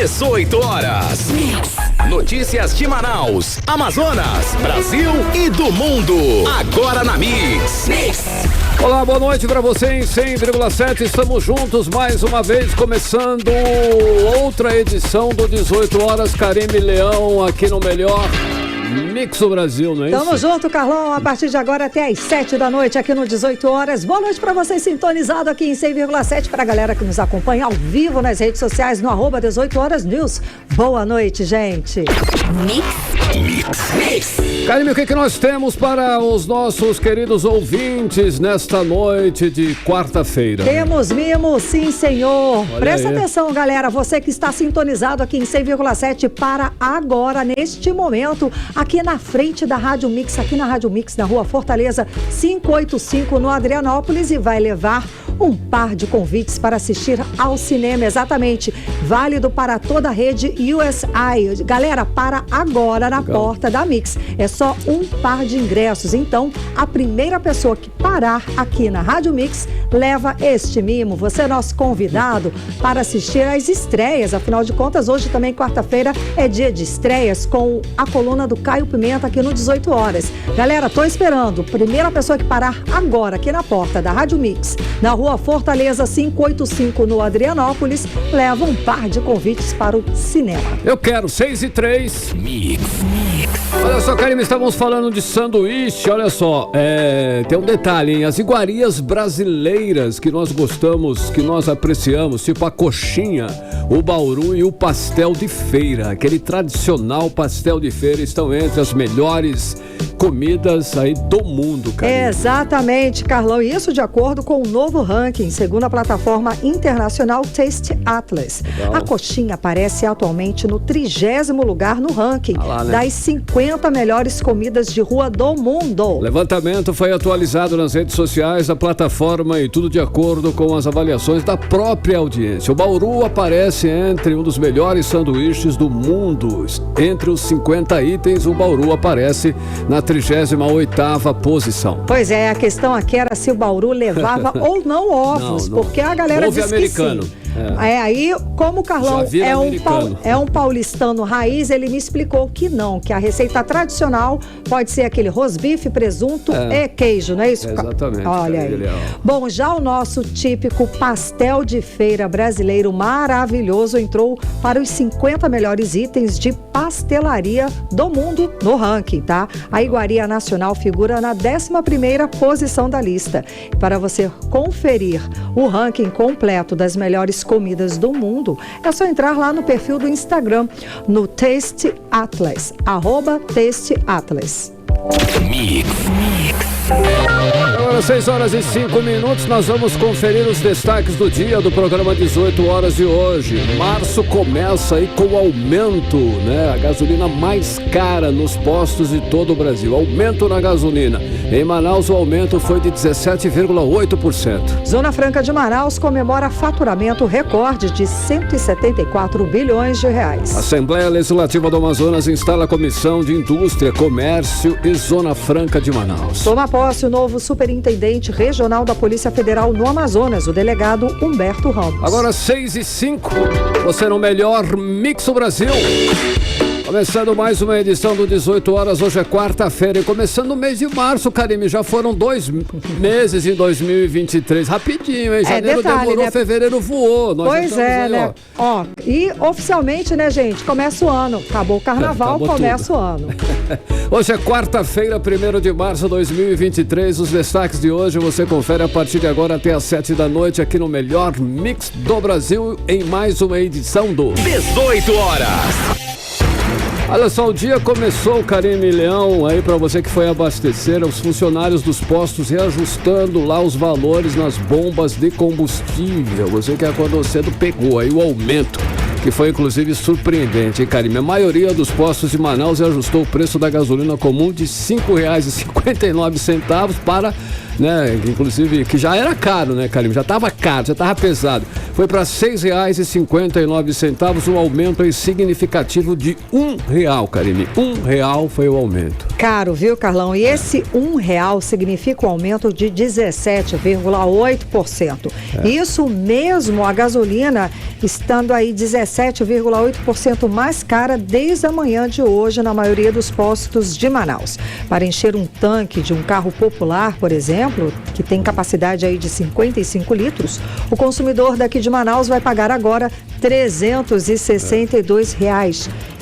18 horas. Notícias de Manaus, Amazonas, Brasil e do mundo. Agora na Mix. Olá, boa noite pra você em 100,7. Estamos juntos mais uma vez, começando outra edição do 18 horas. Karime Leão aqui no melhor Mix do Brasil, não é isso? Tamo junto, Carlão, a partir de agora até às 7 da noite aqui no 18 horas. Boa noite pra você sintonizado aqui em 100,7, pra galera que nos acompanha ao vivo nas redes sociais no @ 18 horas news. Boa noite, gente. Mix. Karime, o que nós temos para os nossos queridos ouvintes nesta noite de quarta-feira? Temos mimo, sim, senhor. Olha Presta aí. atenção, galera, você que está sintonizado aqui em 100,7 para agora, neste momento, aqui na frente da Rádio Mix, aqui na Rádio Mix, na Rua Fortaleza 585, no Adrianópolis, e vai levar um par de convites para assistir ao cinema, exatamente, válido para toda a rede USI. Galera, para agora na porta da Mix, é só um par de ingressos, então a primeira pessoa que parar aqui na Rádio Mix leva este mimo. Você é nosso convidado para assistir às estreias, afinal de contas hoje também quarta-feira é dia de estreias com a coluna do Caio Pimenta aqui no 18 horas. Galera, tô esperando, primeira pessoa que parar agora aqui na porta da Rádio Mix, na Rua Fortaleza 585 no Adrianópolis, leva um par de convites para o cinema. Eu quero 6:03. Mix. Olha só, Karime, estávamos falando de sanduíche. Olha só, tem um detalhe, hein? As iguarias brasileiras que nós gostamos, que nós apreciamos, tipo a coxinha, o bauru e o pastel de feira, aquele tradicional pastel de feira, estão entre as melhores comidas aí do mundo, Karime. Exatamente, Carlão. E isso de acordo com o novo ranking, segundo a plataforma internacional Taste Atlas. Legal. A coxinha aparece atualmente no 30º lugar no ranking Né? das 50 melhores comidas de rua do mundo. O levantamento foi atualizado nas redes sociais da plataforma e tudo de acordo com as avaliações da própria audiência. O bauru aparece entre um dos melhores sanduíches do mundo. Entre os 50 itens, o bauru aparece na 38ª posição. Pois é, a questão aqui era se o bauru levava ou não ovos, Não. porque a galera Ovo disse americano. que sim. Aí, como o Carlão Já vira americano. é um paulistano raiz, ele me explicou que não, que a receita tradicional pode ser aquele rosbife, presunto e queijo, não é isso? Exatamente. Olha aí. Bom, já o nosso típico pastel de feira brasileiro maravilhoso entrou para os 50 melhores itens de pastelaria do mundo no ranking, tá? A iguaria nacional figura na 11ª posição da lista. Para você conferir o ranking completo das melhores comidas do mundo, é só entrar lá no perfil do Instagram, no Taste Atlas, @Taste Atlas. Mix. Agora 6:05, nós vamos conferir os destaques do dia do programa 18 horas de hoje. Março começa aí com aumento, né? A gasolina mais cara nos postos de todo o Brasil. Aumento na gasolina. Em Manaus, o aumento foi de 17,8%. Zona Franca de Manaus comemora faturamento recorde de 174 bilhões de reais. A Assembleia Legislativa do Amazonas instala a Comissão de Indústria, Comércio e Zona Franca de Manaus. Toma posse o novo superintendente regional da Polícia Federal no Amazonas, o delegado Humberto Ramos. Agora 6:05, você no melhor Mix do Brasil. Começando mais uma edição do 18 horas, hoje é quarta-feira e começando o mês de março, Karime, já foram 2 meses em 2023, rapidinho, hein? Janeiro detalhe, demorou, né? fevereiro voou. Nós Pois estamos é, aí, né? Ó, e oficialmente, né, gente, começa o ano, acabou o carnaval, Acabou começa tudo. o ano. Hoje é quarta-feira, 1º de março de 2023, os destaques de hoje você confere a partir de agora até às 7 da noite aqui no melhor Mix do Brasil em mais uma edição do 18 horas. Olha só, o dia começou, Karime Leão, aí pra você que foi abastecer, os funcionários dos postos reajustando lá os valores nas bombas de combustível. Você que acordou cedo pegou aí o aumento, que foi inclusive surpreendente, hein, Karime? A maioria dos postos de Manaus ajustou o preço da gasolina comum de R$ 5,59 para né? Inclusive, que já era caro, né, Karim? Já estava caro, já estava pesado. Foi para R$ 6,59, um aumento aí significativo de R$1, Karim. R$1 foi o aumento. Caro, viu, Carlão? E esse R$1 significa um aumento de 17,8%. Isso mesmo a gasolina estando aí 17,8% mais cara desde a manhã de hoje na maioria dos postos de Manaus. Para encher um tanque de um carro popular, por exemplo, que tem capacidade aí de 55 litros, o consumidor daqui de Manaus vai pagar agora R$ 362.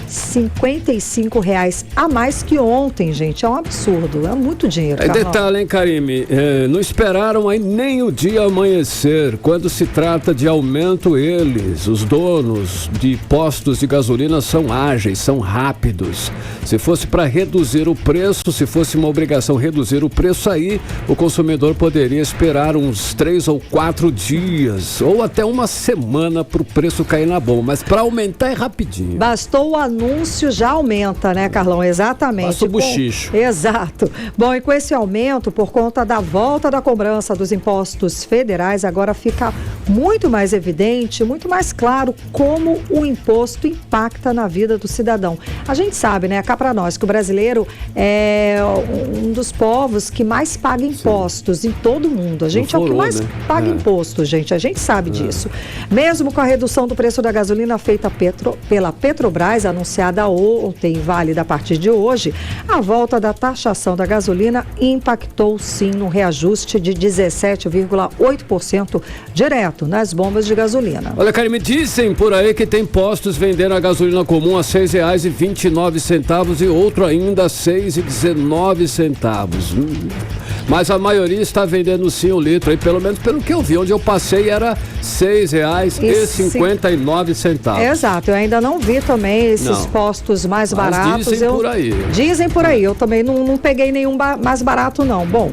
R$55 a mais que ontem, gente. É um absurdo. É muito dinheiro. Detalhe, hein, Karime? Não esperaram aí nem o dia amanhecer. Quando se trata de aumento, eles, os donos de postos de gasolina, são ágeis, são rápidos. Se fosse para reduzir o preço, se fosse uma obrigação reduzir o preço, aí o consumidor poderia esperar uns 3 ou 4 dias, ou até uma semana para o preço cair na bomba. Mas para aumentar é rapidinho. Bastou o anúncio, já aumenta, né, Carlão? Exatamente. Passa o buchicho. Exato. Bom, e com esse aumento, por conta da volta da cobrança dos impostos federais, agora fica muito mais evidente, muito mais claro como o imposto impacta na vida do cidadão. A gente sabe, né, cá para nós, que o brasileiro é um dos povos que mais paga impostos em todo o mundo. A gente é o que mais paga imposto, gente. A gente sabe disso. Mesmo com a redução do preço da gasolina feita pela Petrobras, anunciada ontem, válida a partir de hoje, a volta da taxação da gasolina impactou sim no reajuste de 17,8% direto nas bombas de gasolina. Olha, Karim, me dizem por aí que tem postos vendendo a gasolina comum a R$ 6,29 e outro ainda a R$ 6,19. Mas a maioria está vendendo sim o litro aí, pelo menos pelo que eu vi, onde eu passei era R$ 6,59. Exato, eu ainda não vi também esses postos mais baratos. Dizem por aí. Dizem por aí, eu também não peguei nenhum mais barato não. Bom,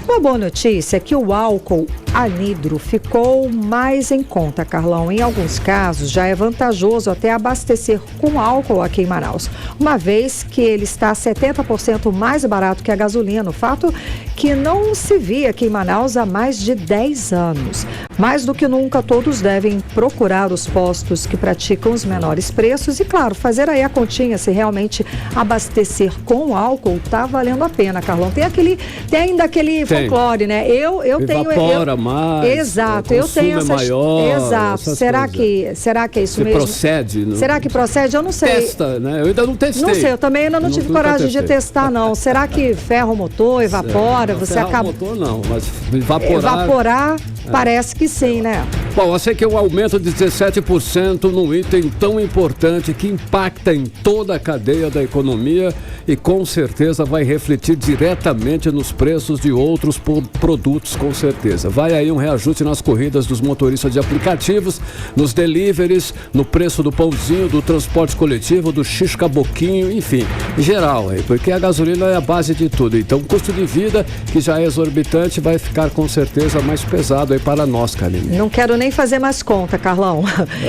uma boa notícia é que o álcool anidro ficou mais em conta, Carlão. Em alguns casos, já é vantajoso até abastecer com álcool aqui em Manaus, uma vez que ele está 70% mais barato que a gasolina. O fato que não se via aqui em Manaus há mais de 10 anos. Mais do que nunca, todos devem procurar os postos que praticam os menores preços e, claro, fazer aí a continha se realmente abastecer com álcool tá valendo a pena, Carlão. Tem ainda aquele folclore, né? Eu tenho... mais. Exato, eu tenho essas... maior. Exato. Será que é isso mesmo? Procede? Não? Será que procede? Eu não sei. Testa, né? Eu ainda não testei. Não sei, eu também ainda não tive coragem de testar, não. Será que ferra o motor, evapora? Você acaba... motor não, mas evaporar parece que sim, né? Bom, eu sei que é um aumento de 17% num item tão importante que impacta em toda a cadeia da economia e com certeza vai refletir diretamente nos preços de outros produtos, com certeza. Vai aí um reajuste nas corridas dos motoristas de aplicativos, nos deliveries, no preço do pãozinho, do transporte coletivo, do x-caboquinho, enfim, em geral, aí, porque a gasolina é a base de tudo. Então, o custo de vida, que já é exorbitante, vai ficar com certeza mais pesado aí para nós, Karine. Não quero nem fazer mais conta, Carlão.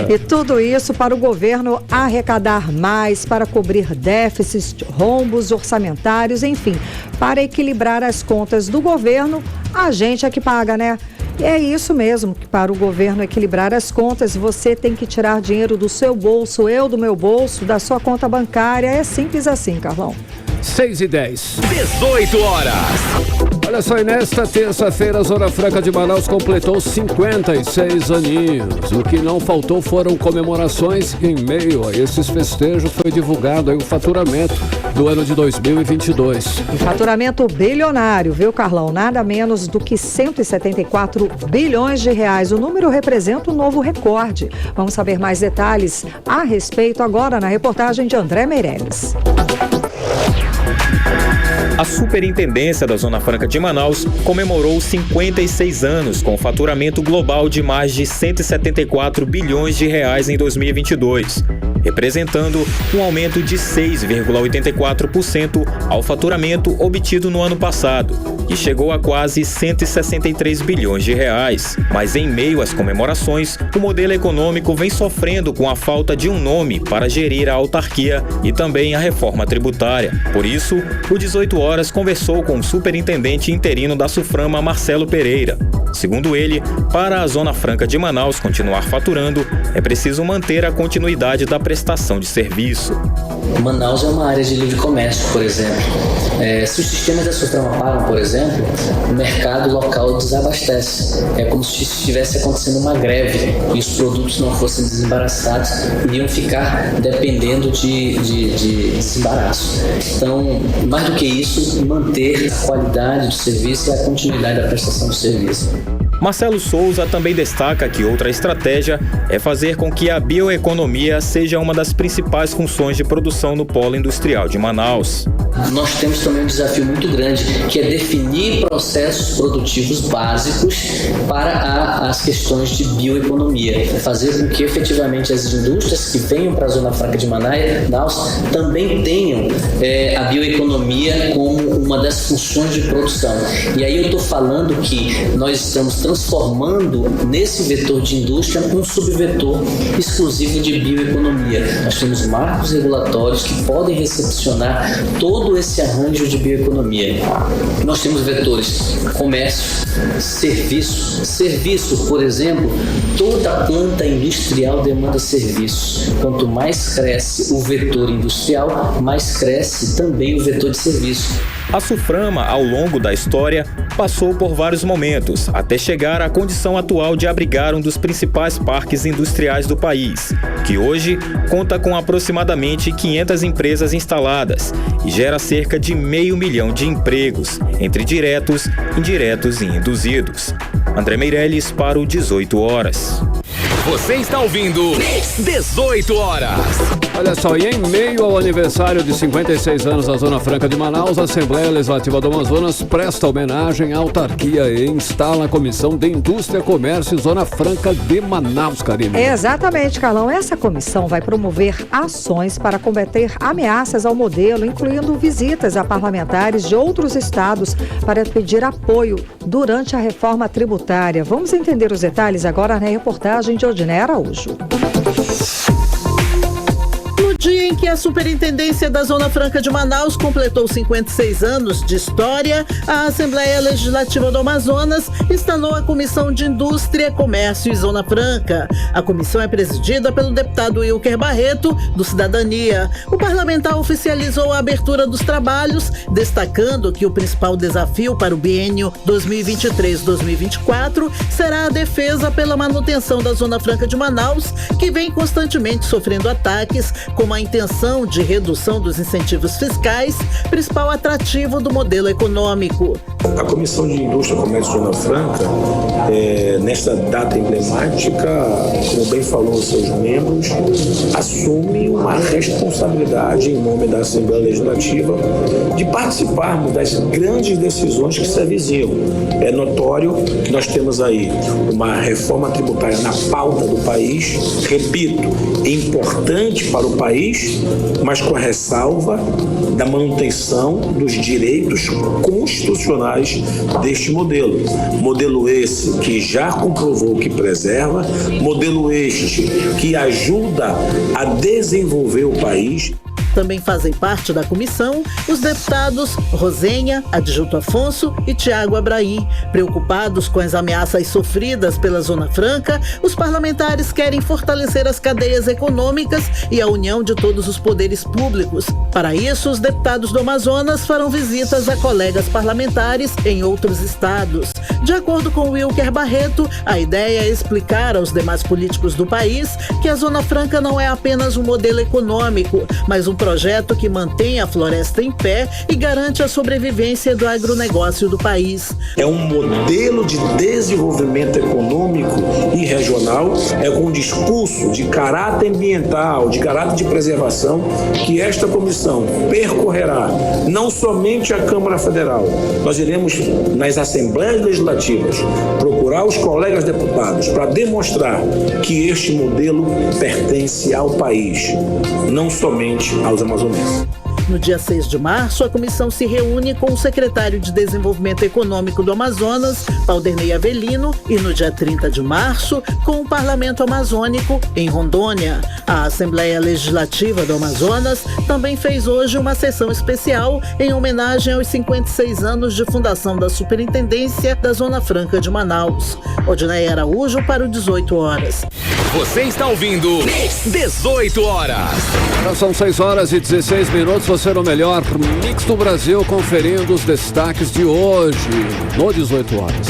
E tudo isso para o governo arrecadar mais, para cobrir déficits, rombos orçamentários, enfim, para equilibrar as contas do governo, a gente é que paga, né? É isso mesmo, que para o governo equilibrar as contas, você tem que tirar dinheiro do seu bolso, eu do meu bolso, da sua conta bancária. É simples assim, Carlão. 6h10. 18 horas. Olha só, e nesta terça-feira a Zona Franca de Manaus completou 56 aninhos. O que não faltou foram comemorações. Em meio a esses festejos foi divulgado aí o faturamento do ano de 2022. E faturamento bilionário, viu, Carlão? Nada menos do que 174 bilhões de reais. O número representa um novo recorde. Vamos saber mais detalhes a respeito agora na reportagem de André Meirelles. A Superintendência da Zona Franca de Manaus comemorou 56 anos com faturamento global de mais de 174 bilhões de reais em 2022. representando um aumento de 6,84% ao faturamento obtido no ano passado, que chegou a quase 163 bilhões de reais. Mas em meio às comemorações, o modelo econômico vem sofrendo com a falta de um nome para gerir a autarquia e também a reforma tributária. Por isso, o 18 Horas conversou com o superintendente interino da SUFRAMA, Marcelo Pereira. Segundo ele, para a Zona Franca de Manaus continuar faturando, é preciso manter a continuidade da prestação de serviço. Manaus é uma área de livre comércio, por exemplo. Se os sistemas da SUFRAMA param, por exemplo, o mercado local desabastece. É como se estivesse acontecendo uma greve e os produtos não fossem desembaraçados, iriam ficar dependendo de desembaraço. Então, mais do que isso, manter a qualidade do serviço e a continuidade da prestação do serviço. Marcelo Souza também destaca que outra estratégia é fazer com que a bioeconomia seja uma das principais funções de produção no polo industrial de Manaus. Nós temos também um desafio muito grande, que é definir processos produtivos básicos para as questões de bioeconomia. Fazer com que efetivamente as indústrias que venham para a Zona Franca de Manaus também tenham a bioeconomia como uma das funções de produção. E aí eu estou falando que nós estamos transformando nesse vetor de indústria um subvetor exclusivo de bioeconomia. Nós temos marcos regulatórios que podem recepcionar todo esse arranjo de bioeconomia. Nós temos vetores comércio, serviço. Serviço, por exemplo, toda planta industrial demanda serviço. Quanto mais cresce o vetor industrial, mais cresce também o vetor de serviço. A SUFRAMA, ao longo da história, passou por vários momentos, até chegar à condição atual de abrigar um dos principais parques industriais do país, que hoje conta com aproximadamente 500 empresas instaladas e gera cerca de 500 mil de empregos, entre diretos, indiretos e induzidos. André Meirelles para o 18 Horas. Você está ouvindo 18 Horas. Olha só, e em meio ao aniversário de 56 anos da Zona Franca de Manaus, a Assembleia Legislativa do Amazonas presta homenagem à autarquia e instala a Comissão de Indústria, Comércio e Zona Franca de Manaus, Karine. Exatamente, Carlão. Essa comissão vai promover ações para combater ameaças ao modelo, incluindo visitas a parlamentares de outros estados para pedir apoio durante a reforma tributária. Vamos entender os detalhes agora na reportagem de Odinei Araújo. No dia em que a Superintendência da Zona Franca de Manaus completou 56 anos de história, a Assembleia Legislativa do Amazonas instalou a Comissão de Indústria, Comércio e Zona Franca. A comissão é presidida pelo deputado Wilker Barreto, do Cidadania. O parlamentar oficializou a abertura dos trabalhos, destacando que o principal desafio para o biênio 2023-2024 será a defesa pela manutenção da Zona Franca de Manaus, que vem constantemente sofrendo ataques, como a intenção de redução dos incentivos fiscais, principal atrativo do modelo econômico. A Comissão de Indústria, Comércio e Zona Franca, nesta data emblemática, como bem falou os seus membros, assume uma responsabilidade em nome da Assembleia Legislativa de participarmos das grandes decisões que se avizinham. É notório que nós temos aí uma reforma tributária na pauta do país, repito, importante para o país, mas com a ressalva da manutenção dos direitos constitucionais deste modelo. Modelo esse que já comprovou que preserva, modelo este que ajuda a desenvolver o país. Também fazem parte da comissão os deputados Rosenha, Adjunto Afonso e Tiago Abraim. Preocupados com as ameaças sofridas pela Zona Franca, os parlamentares querem fortalecer as cadeias econômicas e a união de todos os poderes públicos. Para isso, os deputados do Amazonas farão visitas a colegas parlamentares em outros estados. De acordo com Wilker Barreto, a ideia é explicar aos demais políticos do país que a Zona Franca não é apenas um modelo econômico, mas um projeto que mantém a floresta em pé e garante a sobrevivência do agronegócio do país. É um modelo de desenvolvimento econômico e regional, com um discurso de caráter ambiental, de caráter de preservação, que esta comissão percorrerá não somente a Câmara Federal. Nós iremos nas Assembleias legislativas, procurar os colegas deputados para demonstrar que este modelo pertence ao país, não somente aos amazonenses. No dia 6 de março, a comissão se reúne com o secretário de Desenvolvimento Econômico do Amazonas, Valderney Avelino, e no dia 30 de março, com o Parlamento Amazônico, em Rondônia. A Assembleia Legislativa do Amazonas também fez hoje uma sessão especial em homenagem aos 56 anos de fundação da Superintendência da Zona Franca de Manaus. Odinei Araújo para o 18 horas. Você está ouvindo 18 horas. Agora são 6 horas e 16 minutos. Você no melhor Mix do Brasil, conferindo os destaques de hoje, no 18 horas.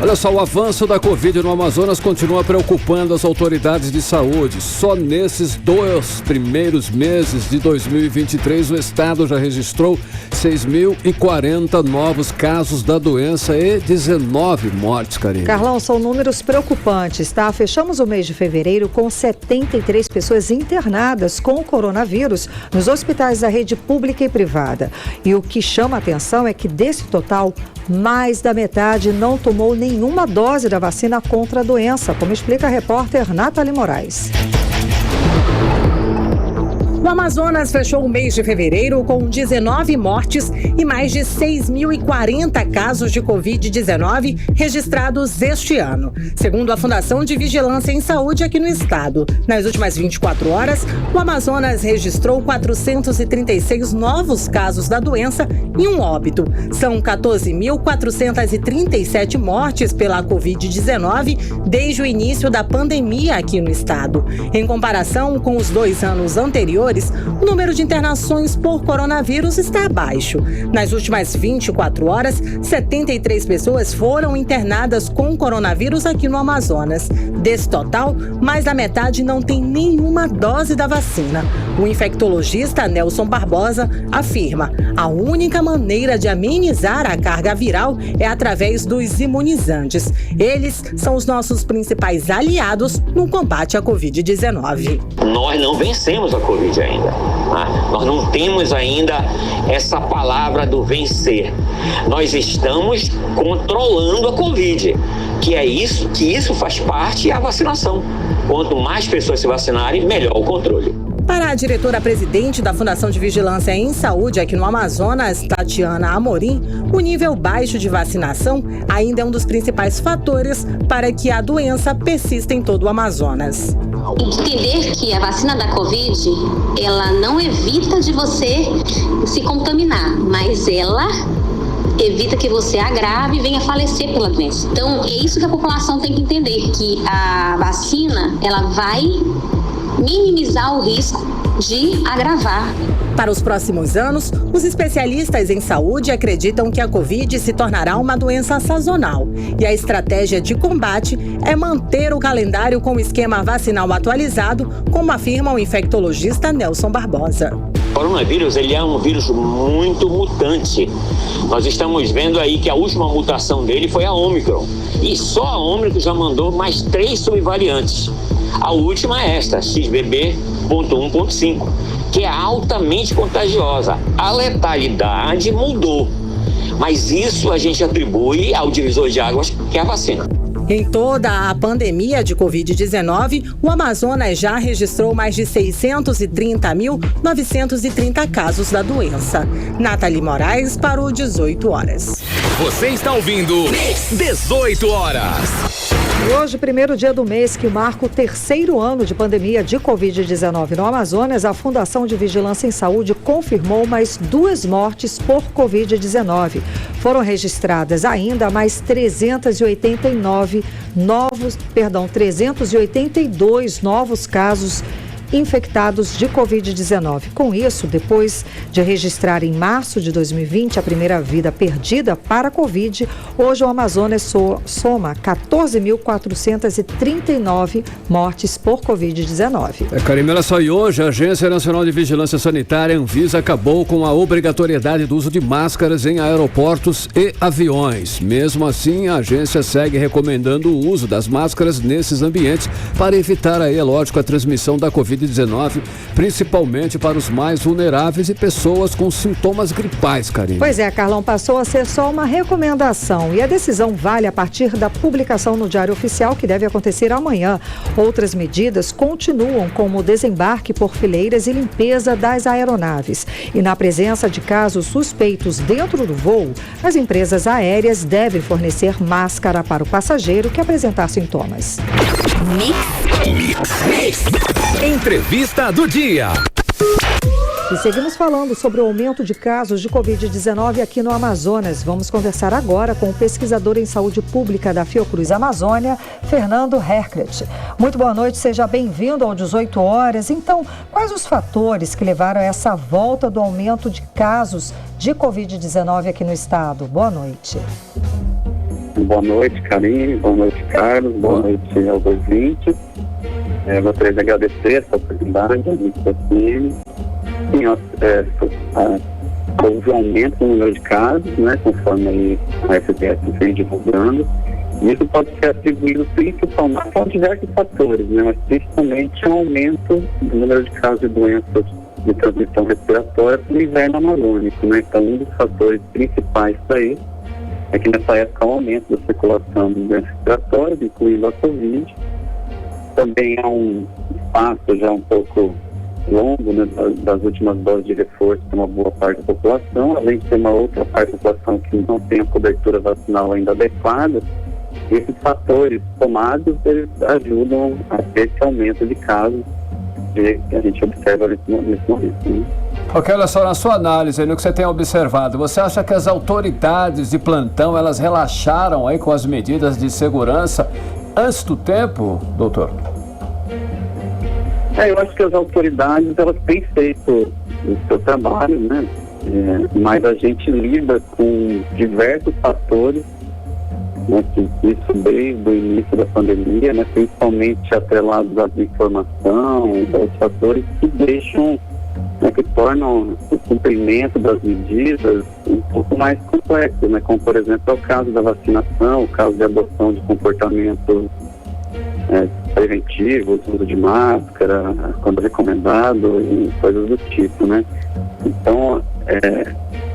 Olha só, o avanço da Covid no Amazonas continua preocupando as autoridades de saúde. Só nesses 2 primeiros meses de 2023, o estado já registrou 6.040 novos casos da doença e 19 mortes, Karine. Carlão, são números preocupantes, tá? Fechamos o mês de fevereiro com 73 pessoas internadas com o coronavírus nos hospitais da rede pública e privada. E o que chama a atenção é que desse total, mais da metade não tomou nenhuma dose da vacina contra a doença, como explica a repórter Nathalie Moraes. O Amazonas fechou o mês de fevereiro com 19 mortes e mais de 6.040 casos de Covid-19 registrados este ano, segundo a Fundação de Vigilância em Saúde aqui no estado. Nas últimas 24 horas, o Amazonas registrou 436 novos casos da doença e um óbito. São 14.437 mortes pela Covid-19 desde o início da pandemia aqui no estado. Em comparação com os 2 anos anteriores, o número de internações por coronavírus está abaixo. Nas últimas 24 horas, 73 pessoas foram internadas com coronavírus aqui no Amazonas. Desse total, mais da metade não tem nenhuma dose da vacina. O infectologista Nelson Barbosa afirma: a única maneira de amenizar a carga viral é através dos imunizantes. Eles são os nossos principais aliados no combate à Covid-19. Nós não vencemos a Covid ainda. Nós não temos ainda essa palavra do vencer. Nós estamos controlando a Covid, que isso faz parte da vacinação. Quanto mais pessoas se vacinarem, melhor o controle. Para a diretora-presidente da Fundação de Vigilância em Saúde aqui no Amazonas, Tatiana Amorim, o nível baixo de vacinação ainda é um dos principais fatores para que a doença persista em todo o Amazonas. Entender que a vacina da Covid, ela não evita de você se contaminar, mas ela evita que você agrave e venha falecer pela doença. Então, é isso que a população tem que entender, que a vacina, ela vai minimizar o risco de agravar. Para os próximos anos, os especialistas em saúde acreditam que a Covid se tornará uma doença sazonal. E a estratégia de combate é manter o calendário com o esquema vacinal atualizado, como afirma o infectologista Nelson Barbosa. O coronavírus, ele é um vírus muito mutante. Nós estamos vendo aí que a última mutação dele foi a Ômicron. E só a Ômicron já mandou mais 3 subvariantes. A última é esta, XBB.1.5, que é altamente contagiosa. A letalidade mudou, mas isso a gente atribui ao divisor de águas, que é a vacina. Em toda a pandemia de Covid-19, o Amazonas já registrou mais de 630.930 casos da doença. Nathalie Moraes para o 18 horas. Você está ouvindo 18 horas. E hoje, primeiro dia do mês, que marca o 3º ano de pandemia de Covid-19 no Amazonas, a Fundação de Vigilância em Saúde confirmou mais 2 mortes por Covid-19. Foram registradas ainda mais 382 novos casos infectados de Covid-19. Com isso, depois de registrar em março de 2020 a primeira vida perdida para a Covid, hoje o Amazonas soma 14.439 mortes por Covid-19. Karine, olha só, e hoje a Agência Nacional de Vigilância Sanitária, Anvisa, acabou com a obrigatoriedade do uso de máscaras em aeroportos e aviões. Mesmo assim, a agência segue recomendando o uso das máscaras nesses ambientes para evitar aí, é lógico, a transmissão da Covid-19 Covid-19, principalmente para os mais vulneráveis e pessoas com sintomas gripais, Karine. Pois é, Carlão, passou a ser só uma recomendação e a decisão vale a partir da publicação no Diário Oficial, que deve acontecer amanhã. Outras medidas continuam, como o desembarque por fileiras e limpeza das aeronaves. E na presença de casos suspeitos dentro do voo, as empresas aéreas devem fornecer máscara para o passageiro que apresentar sintomas. Mix. Entrevista do dia. E seguimos falando sobre o aumento de casos de Covid-19 aqui no Amazonas. Vamos conversar agora com o pesquisador em saúde pública da Fiocruz Amazônia, Fernando Herklet. Muito boa noite, seja bem-vindo ao 18 horas. Então, quais os fatores que levaram a essa volta do aumento de casos de Covid-19 aqui no estado? Boa noite. Boa noite, Karine. Boa noite, Carlos. Boa noite aos ouvintes. Gostaria de agradecer essa oportunidade, Sim, houve um aumento no número de casos, né, conforme aí a FPS vem divulgando. Isso pode ser atribuído principalmente a diversos fatores, né, mas principalmente ao aumento do número de casos de doenças de transmissão respiratória no inverno amazônico, né. Então, um dos fatores principais daí é que nessa época há um aumento da circulação de doenças respiratórias, incluindo a Covid. Também há um espaço já um pouco longo, né, das últimas doses de reforço para uma boa parte da população, além de ter uma outra parte da população que não tem a cobertura vacinal ainda adequada. Esses fatores somados, eles ajudam a ter esse aumento de casos que a gente observa nesse momento. Né? Ok, olha só, na sua análise, no que você tem observado, você acha que as autoridades de plantão, elas relaxaram aí com as medidas de segurança antes do tempo, doutor? Eu acho que as autoridades, elas têm feito o seu trabalho, né? Mas a gente lida com diversos fatores, né? Isso desde o início da pandemia, né? Principalmente atrelados à desinformação e outros fatores que deixam, né, que tornam o cumprimento das medidas um pouco mais complexo, né? Como, por exemplo, é o caso da vacinação, o caso de adoção de comportamentos preventivos, uso de máscara, quando recomendado, e coisas do tipo, né? Então,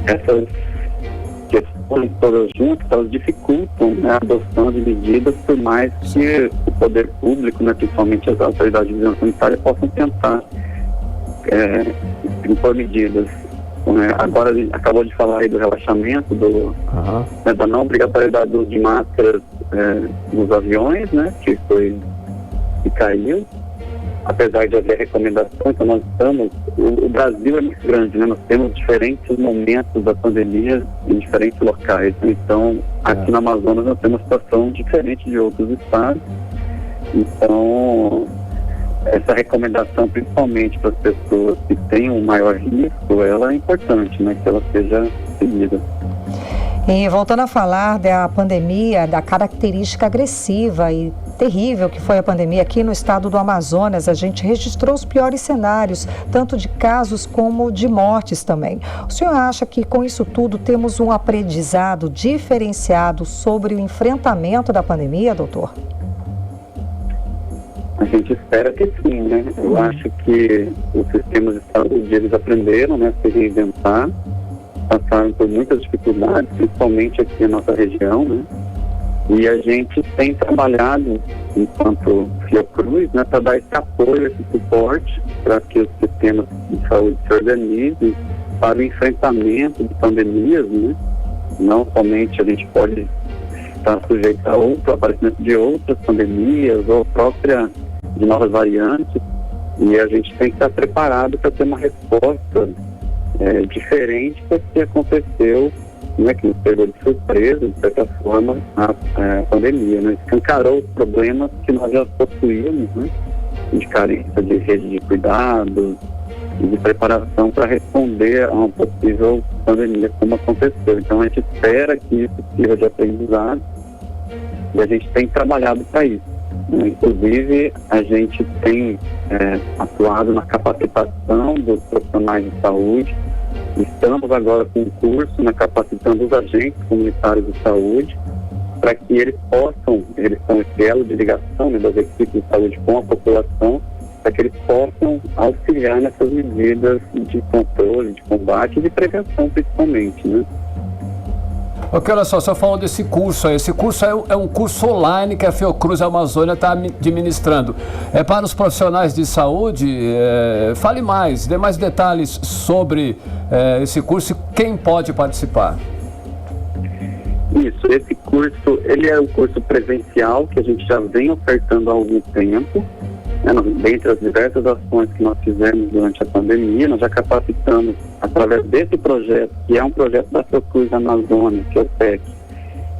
essas questões todas juntas, elas dificultam, né, a adoção de medidas, por mais que o poder público, né, principalmente as autoridades de vigilância sanitária, possam tentar impor medidas. Agora, acabou de falar aí do relaxamento, da não obrigatoriedade do uso de máscaras nos aviões, né, que caiu, apesar de haver recomendações. Então nós estamos, o Brasil é muito grande, né, nós temos diferentes momentos da pandemia em diferentes locais, né? Então aqui no Amazonas nós temos uma situação diferente de outros estados. Então essa recomendação, principalmente para as pessoas que têm um maior risco, ela é importante, né, que ela seja seguida. E voltando a falar da pandemia, da característica agressiva e terrível que foi a pandemia aqui no estado do Amazonas, a gente registrou os piores cenários, tanto de casos como de mortes também. O senhor acha que com isso tudo temos um aprendizado diferenciado sobre o enfrentamento da pandemia, doutor? A gente espera que sim, né? Eu acho que os sistemas de saúde, eles aprenderam, né, a se reinventar, passaram por muitas dificuldades, principalmente aqui na nossa região, né? E a gente tem trabalhado, enquanto Fiocruz, né, para dar esse apoio, esse suporte, para que os sistemas de saúde se organizem para o enfrentamento de pandemias, né? Não somente a gente pode estar sujeito a outro aparecimento de outras pandemias ou própria de novas variantes, e a gente tem que estar preparado para ter uma resposta diferente do que aconteceu, né, que nos pegou de surpresa, de certa forma, a pandemia, né? Escancarou os problemas que nós já possuímos, né, de carência de rede de cuidados e de preparação para responder a uma possível pandemia como aconteceu. Então a gente espera que isso sirva de aprendizado e a gente tem trabalhado para isso. Inclusive, a gente tem atuado na capacitação dos profissionais de saúde. Estamos agora com um curso capacitando os agentes comunitários de saúde para que eles são esse elo de ligação, né, das equipes de saúde com a população, para que eles possam auxiliar nessas medidas de controle, de combate e de prevenção, principalmente, né? Ok, olha só, você falou desse curso aí. Esse curso é um curso online que a Fiocruz Amazônia está administrando. É para os profissionais de saúde? Fale mais, dê mais detalhes sobre esse curso e quem pode participar. Isso, esse curso, ele é um curso presencial que a gente já vem ofertando há algum tempo, né? Dentre as diversas ações que nós fizemos durante a pandemia, nós já capacitamos através desse projeto, que é um projeto da Fiocruz Amazônia, que é o PEC,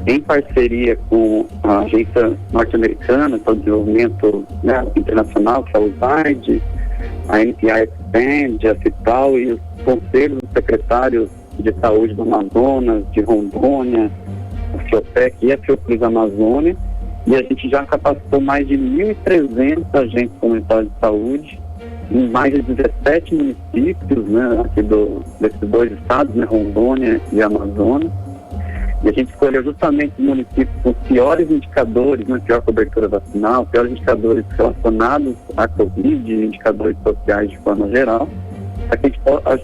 em parceria com a agência norte-americana para o desenvolvimento, né, internacional, que é o USAID, a NPI Expand, a CITAL e os conselhos dos secretários de saúde do Amazonas, de Rondônia, a Fiopec e a Fiocruz Amazônia, e a gente já capacitou mais de 1.300 agentes comunitários de saúde em mais de 17 municípios, né, aqui desses dois estados, né, Rondônia e Amazonas. E a gente escolheu justamente os municípios com os piores indicadores, né, pior cobertura vacinal, piores indicadores relacionados à Covid, indicadores sociais de forma geral, para que a gente possa,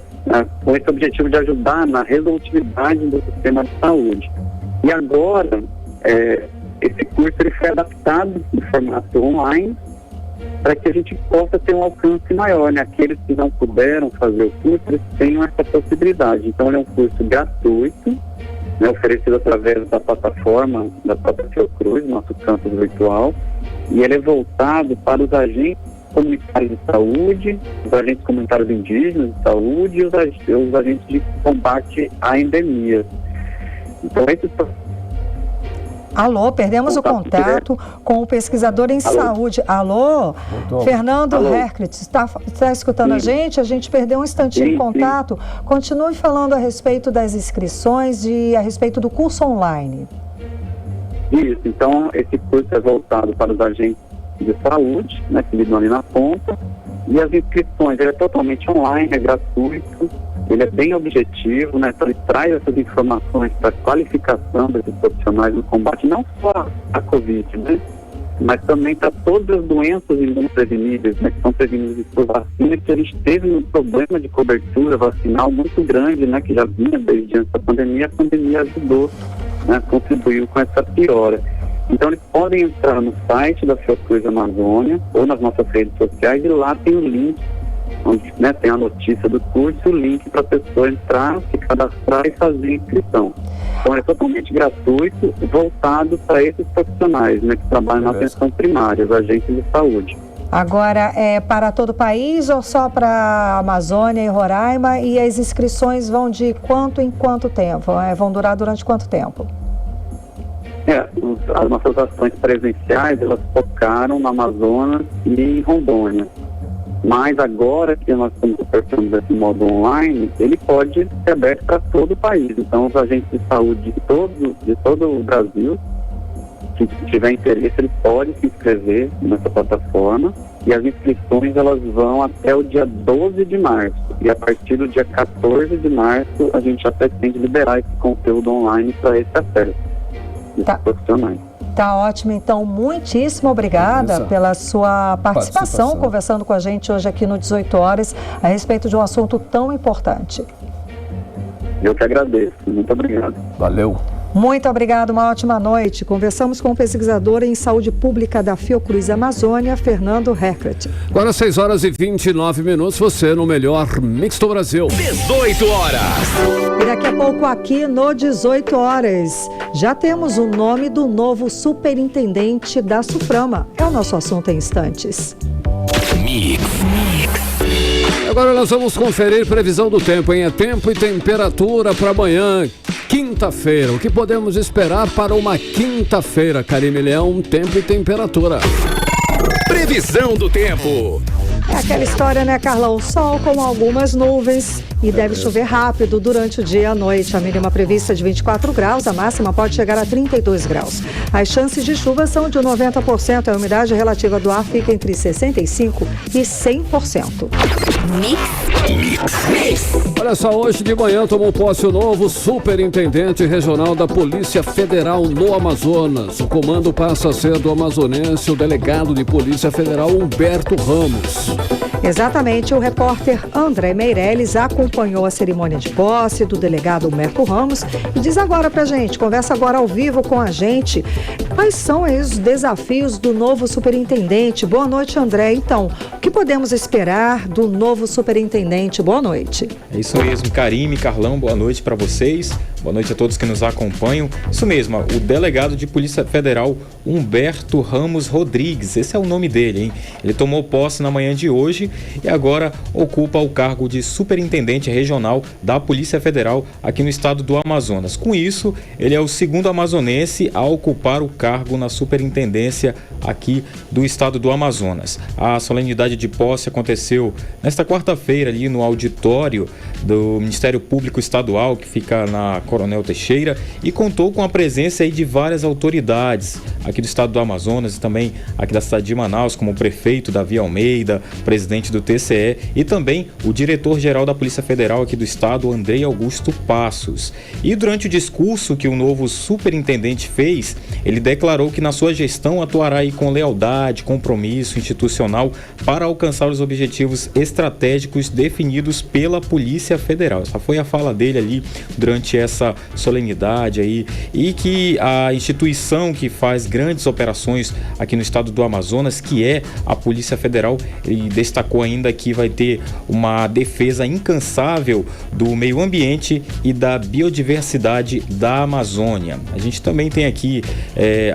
com esse objetivo de ajudar na resolutividade do sistema de saúde. E agora, esse curso ele foi adaptado de formato online para que a gente possa ter um alcance maior, né? Aqueles que não puderam fazer o curso, eles tenham essa possibilidade. Então, ele é um curso gratuito, né, oferecido através da plataforma da própria Fiocruz, nosso campus virtual, e ele é voltado para os agentes comunitários de saúde, os agentes comunitários indígenas de saúde e os agentes de combate à endemia. Então, esses... Alô, perdemos o contato com o pesquisador em saúde. Alô? Fernando Herclitz, está escutando a gente? A gente perdeu um instantinho de contato. Continue falando a respeito das inscrições e a respeito do curso online. Isso, então esse curso é voltado para os agentes de saúde, né, que lidam ali na ponta, e as inscrições, ele é totalmente online, é gratuito, ele é bem objetivo, né, então ele traz essas informações para a qualificação desses profissionais no combate, não só a Covid, né, mas também para todas as doenças imunopreveníveis, né, que são preveníveis por vacina, que a gente teve um problema de cobertura vacinal muito grande, né, que já vinha desde antes da pandemia, a pandemia ajudou, né, contribuiu com essa piora. Então eles podem entrar no site da Fiocruz Amazônia ou nas nossas redes sociais e lá tem o link, onde, né, tem a notícia do curso e o link para a pessoa entrar, se cadastrar e fazer a inscrição. Então é totalmente gratuito, voltado para esses profissionais, né, que trabalham na atenção primária, os agentes de saúde. Agora, é para todo o país ou só para a Amazônia e Roraima? E as inscrições vão de quanto em quanto tempo? Vão durar durante quanto tempo? As nossas ações presenciais, elas focaram no Amazonas e em Rondônia. Mas agora que nós estamos ofertando esse modo online, ele pode ser aberto para todo o país. Então, os agentes de saúde de todo o Brasil, que tiver interesse, eles podem se inscrever nessa plataforma. E as inscrições, elas vão até o dia 12 de março. E a partir do dia 14 de março, a gente já pretende liberar esse conteúdo online para esse acesso. Tá ótimo, então muitíssimo obrigada pela sua participação, conversando com a gente hoje aqui no 18 horas a respeito de um assunto tão importante. Eu que agradeço, muito obrigado. Valeu. Muito obrigado, uma ótima noite. Conversamos com o pesquisador em saúde pública da Fiocruz Amazônia, Fernando Herclitz. Agora 6 horas e 29 minutos, você no melhor Mix do Brasil. 18 horas. E daqui a pouco aqui no 18 horas, já temos o nome do novo superintendente da SUFRAMA. É o nosso assunto em instantes. Mix. Agora nós vamos conferir previsão do tempo, hein? É tempo e temperatura para amanhã, quinta-feira. O que podemos esperar para uma quinta-feira, Karime Leão? Tempo e temperatura. Previsão do tempo. É aquela história, né, Carlão? Sol com algumas nuvens e deve chover rápido durante o dia e a noite. A mínima prevista é de 24 graus, a máxima pode chegar a 32 graus. As chances de chuva são de 90%, a umidade relativa do ar fica entre 65% e 100%. Olha só, hoje de manhã tomou posse o novo superintendente regional da Polícia Federal no Amazonas. O comando passa a ser do amazonense, o delegado de Polícia Federal, Humberto Ramos. Exatamente, o repórter André Meirelles acompanhou a cerimônia de posse do delegado Humberto Ramos e diz agora pra gente, conversa agora ao vivo com a gente, quais são aí os desafios do novo superintendente. Boa noite, André. Então, o que podemos esperar do novo superintendente? Boa noite. É isso mesmo, Karime, Carlão, boa noite para vocês. Boa noite a todos que nos acompanham. Isso mesmo, o delegado de Polícia Federal, Humberto Ramos Rodrigues, esse é o nome dele, hein? Ele tomou posse na manhã de hoje e agora ocupa o cargo de superintendente regional da Polícia Federal aqui no estado do Amazonas. Com isso, ele é o segundo amazonense a ocupar o cargo na superintendência aqui do estado do Amazonas. A solenidade de posse aconteceu nesta quarta-feira ali no auditório do Ministério Público Estadual, que fica na Coronel Teixeira, e contou com a presença aí de várias autoridades aqui do estado do Amazonas e também aqui da cidade de Manaus, como o prefeito Davi Almeida, presidente do TCE e também o diretor-geral da Polícia Federal aqui do estado, Andrei Augusto Passos. E durante o discurso que o novo superintendente fez, ele declarou que na sua gestão atuará aí com lealdade, compromisso institucional para alcançar os objetivos estratégicos definidos pela Polícia Federal. Essa foi a fala dele ali durante essa solenidade aí, e que a instituição que faz grandes operações aqui no estado do Amazonas, que é a Polícia Federal, ele destacou ainda que vai ter uma defesa incansável do meio ambiente e da biodiversidade da Amazônia. A gente também tem aqui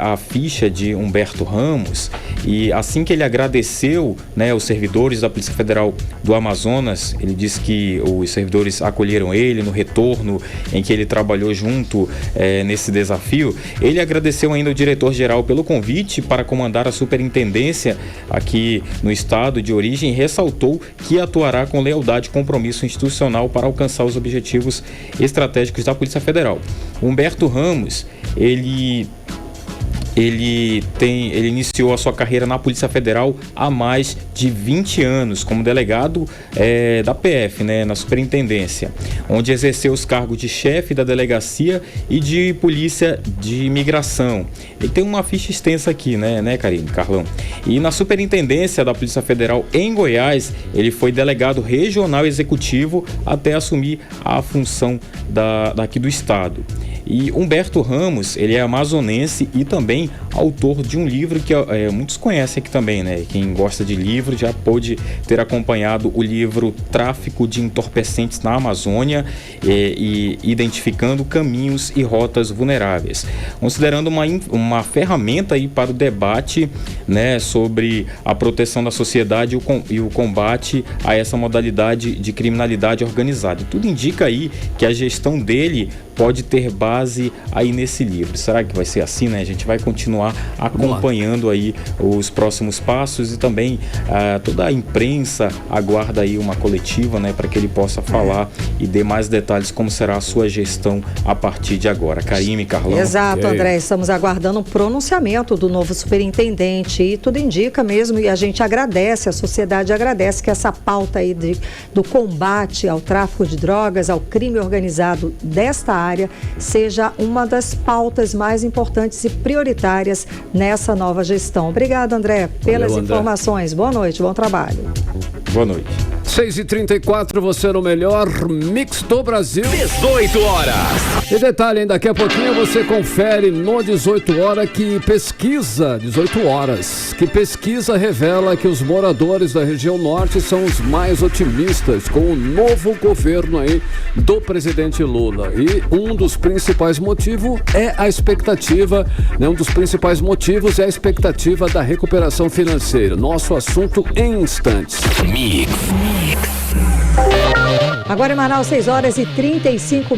a ficha de Humberto Ramos, e assim que ele agradeceu, né, os servidores da Polícia Federal do Amazonas, ele disse que os servidores acolheram ele no retorno em que ele trabalhou junto nesse desafio. Ele agradeceu ainda o diretor-geral pelo convite para comandar a superintendência aqui no estado de origem e ressaltou que atuará com lealdade e compromisso institucional para alcançar os objetivos estratégicos da Polícia Federal. Humberto Ramos, ele iniciou a sua carreira na Polícia Federal há mais de 20 anos como delegado da PF, né, na superintendência, onde exerceu os cargos de chefe da delegacia e de polícia de imigração. Ele tem uma ficha extensa aqui, né, Karine, Carlão? E na superintendência da Polícia Federal em Goiás, ele foi delegado regional executivo até assumir a função daqui do estado. E Humberto Ramos, ele é amazonense e também autor de um livro que muitos conhecem aqui também, né? Quem gosta de livro já pôde ter acompanhado o livro Tráfico de Entorpecentes na Amazônia e identificando caminhos e rotas vulneráveis, considerando uma ferramenta aí para o debate, né, sobre a proteção da sociedade e o combate a essa modalidade de criminalidade organizada. Tudo indica aí que a gestão dele pode ter base aí nesse livro. Será que vai ser assim, né? A gente vai continuar acompanhando aí os próximos passos e também toda a imprensa aguarda aí uma coletiva, né, para que ele possa falar e dê mais detalhes como será a sua gestão a partir de agora. Karime, Carlão. Exato, André. Estamos aguardando um pronunciamento do novo superintendente e tudo indica mesmo, e a gente agradece, a sociedade agradece que essa pauta aí do combate ao tráfico de drogas, ao crime organizado desta área, seja uma das pautas mais importantes e prioritárias nessa nova gestão. Obrigada, André, pelas informações. Boa noite, bom trabalho. Boa noite. 6h34, você no melhor mix do Brasil. 18 horas. E detalhe, daqui a pouquinho você confere no 18 horas que pesquisa revela que os moradores da região norte são os mais otimistas com o novo governo aí do presidente Lula. E um dos principais motivos é a expectativa, né? Um dos principais motivos é a expectativa da recuperação financeira. Nosso assunto em instantes. Agora em Manaus, 6h35.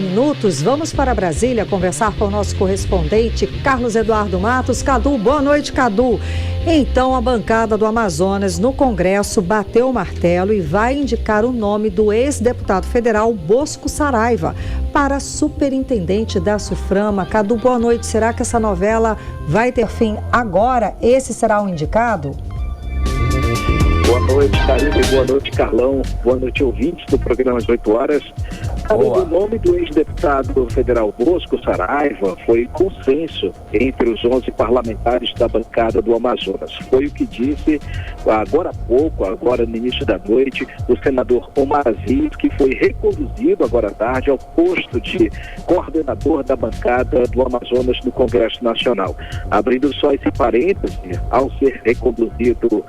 Vamos para Brasília conversar com o nosso correspondente Carlos Eduardo Matos. Cadu, boa noite, Cadu. Então, a bancada do Amazonas no Congresso bateu o martelo e vai indicar o nome do ex-deputado federal Bosco Saraiva para superintendente da SUFRAMA. Cadu, boa noite. Será que essa novela vai ter fim agora? Esse será o indicado? Boa noite, Karine. Boa noite, Carlão. Boa noite, ouvintes do programa às 8 horas. O nome do ex-deputado federal Bosco Saraiva foi consenso entre os 11 parlamentares da bancada do Amazonas. Foi o que disse agora há pouco, agora no início da noite, o senador Omar Aziz, que foi reconduzido agora à tarde ao posto de coordenador da bancada do Amazonas no Congresso Nacional. Abrindo só esse parêntese, ao ser reconduzido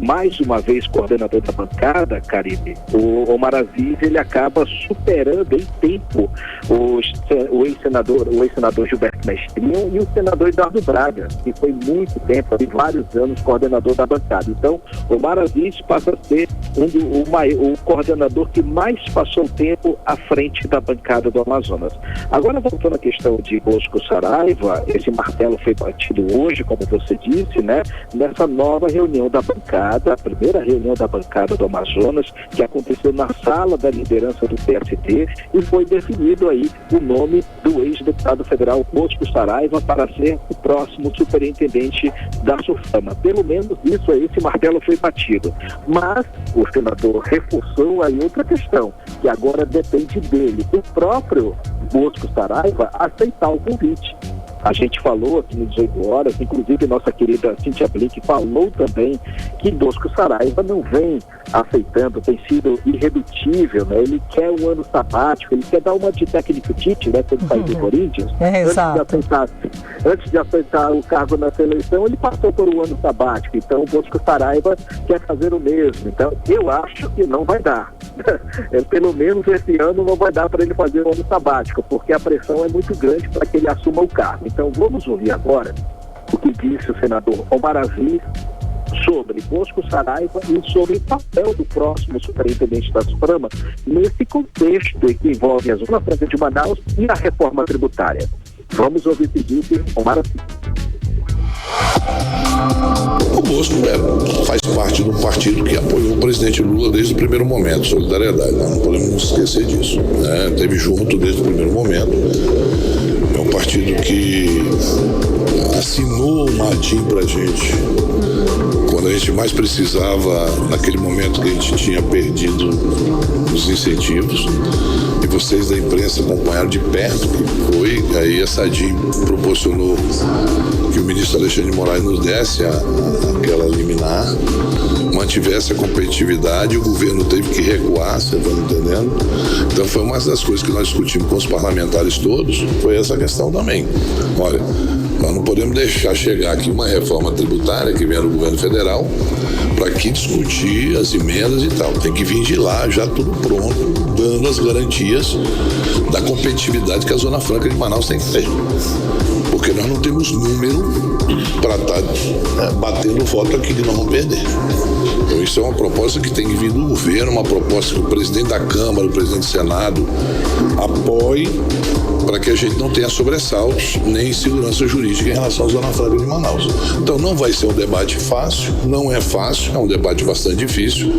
mais uma vez coordenador da bancada, Karine, o Omar Aziz, ele acaba superando em tempo o ex-senador Gilberto Mestrinho e o senador Eduardo Braga, que foi muito tempo, ali, vários anos, coordenador da bancada. Então, o Omar Aziz passa a ser o coordenador que mais passou tempo à frente da bancada do Amazonas. Agora, voltando à questão de Bosco Saraiva, esse martelo foi batido hoje, como você disse, né, nessa nova reunião da bancada, a primeira reunião da bancada do Amazonas, que aconteceu na sala da liderança do PSD, e foi definido aí o nome do ex-deputado federal Bosco Saraiva para ser o próximo superintendente da SUFAMA. Pelo menos isso aí, esse martelo foi batido. Mas o senador reforçou aí outra questão, que agora depende dele, do próprio Bosco Saraiva, aceitar o convite. A gente falou aqui no 18 horas, inclusive nossa querida Cíntia Blink falou também que Bosco Saraiva não vem aceitando, tem sido irredutível, né? Ele quer um ano sabático, ele quer dar uma de técnico Tite, né? Quando saiu do Corinthians. Antes de aceitar o cargo na seleção, ele passou por um ano sabático. Então o Bosco Saraiva quer fazer o mesmo. Então eu acho que não vai dar. Pelo menos esse ano não vai dar para ele fazer um ano sabático, porque a pressão é muito grande para que ele assuma o cargo. Então vamos ouvir agora o que disse o senador Omar Aziz sobre Bosco Saraiva e sobre o papel do próximo superintendente da SUFAMA nesse contexto que envolve a Zona Franca de Manaus e a reforma tributária. Vamos ouvir o que disse Omar Aziz. O Bosco faz parte de um partido que apoiou o presidente Lula desde o primeiro momento, solidariedade, não podemos nos esquecer disso, né? Teve junto desde o primeiro momento. É um partido que assinou o Martim pra gente quando a gente mais precisava, naquele momento que a gente tinha perdido os incentivos, e vocês da imprensa acompanharam de perto o que foi. Aí a Sadim proporcionou que o ministro Alexandre de Moraes nos desse aquela liminar, mantivesse a competitividade, e o governo teve que recuar, você está entendendo? Então foi uma das coisas que nós discutimos com os parlamentares todos, foi essa questão também. Olha, nós não podemos deixar chegar aqui uma reforma tributária que vem do governo federal para aqui discutir as emendas e tal. Tem que vir de lá já tudo pronto, dando as garantias da competitividade que a Zona Franca de Manaus tem que ter. Porque nós não temos número para estar batendo foto aqui que nós vamos perder. Então isso é uma proposta que tem que vir do governo, uma proposta que o presidente da Câmara, o presidente do Senado apoie, para que a gente não tenha sobressaltos nem insegurança jurídica em relação à Zona Franca de Manaus. Então não vai ser um debate fácil, não é fácil, é um debate bastante difícil,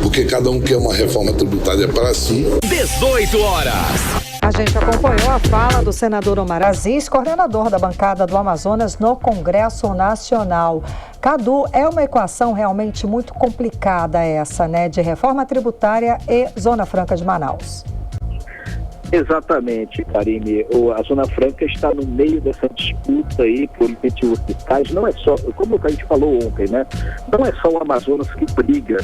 porque cada um quer uma reforma tributária para si. 18 horas. A gente acompanhou a fala do senador Omar Aziz, coordenador da bancada do Amazonas no Congresso Nacional. Cadu, é uma equação realmente muito complicada essa, né, de reforma tributária e Zona Franca de Manaus. Exatamente, Karine. A Zona Franca está no meio dessa disputa aí por incentivos fiscais. Não é só, como a gente falou ontem, né? Não é só o Amazonas que briga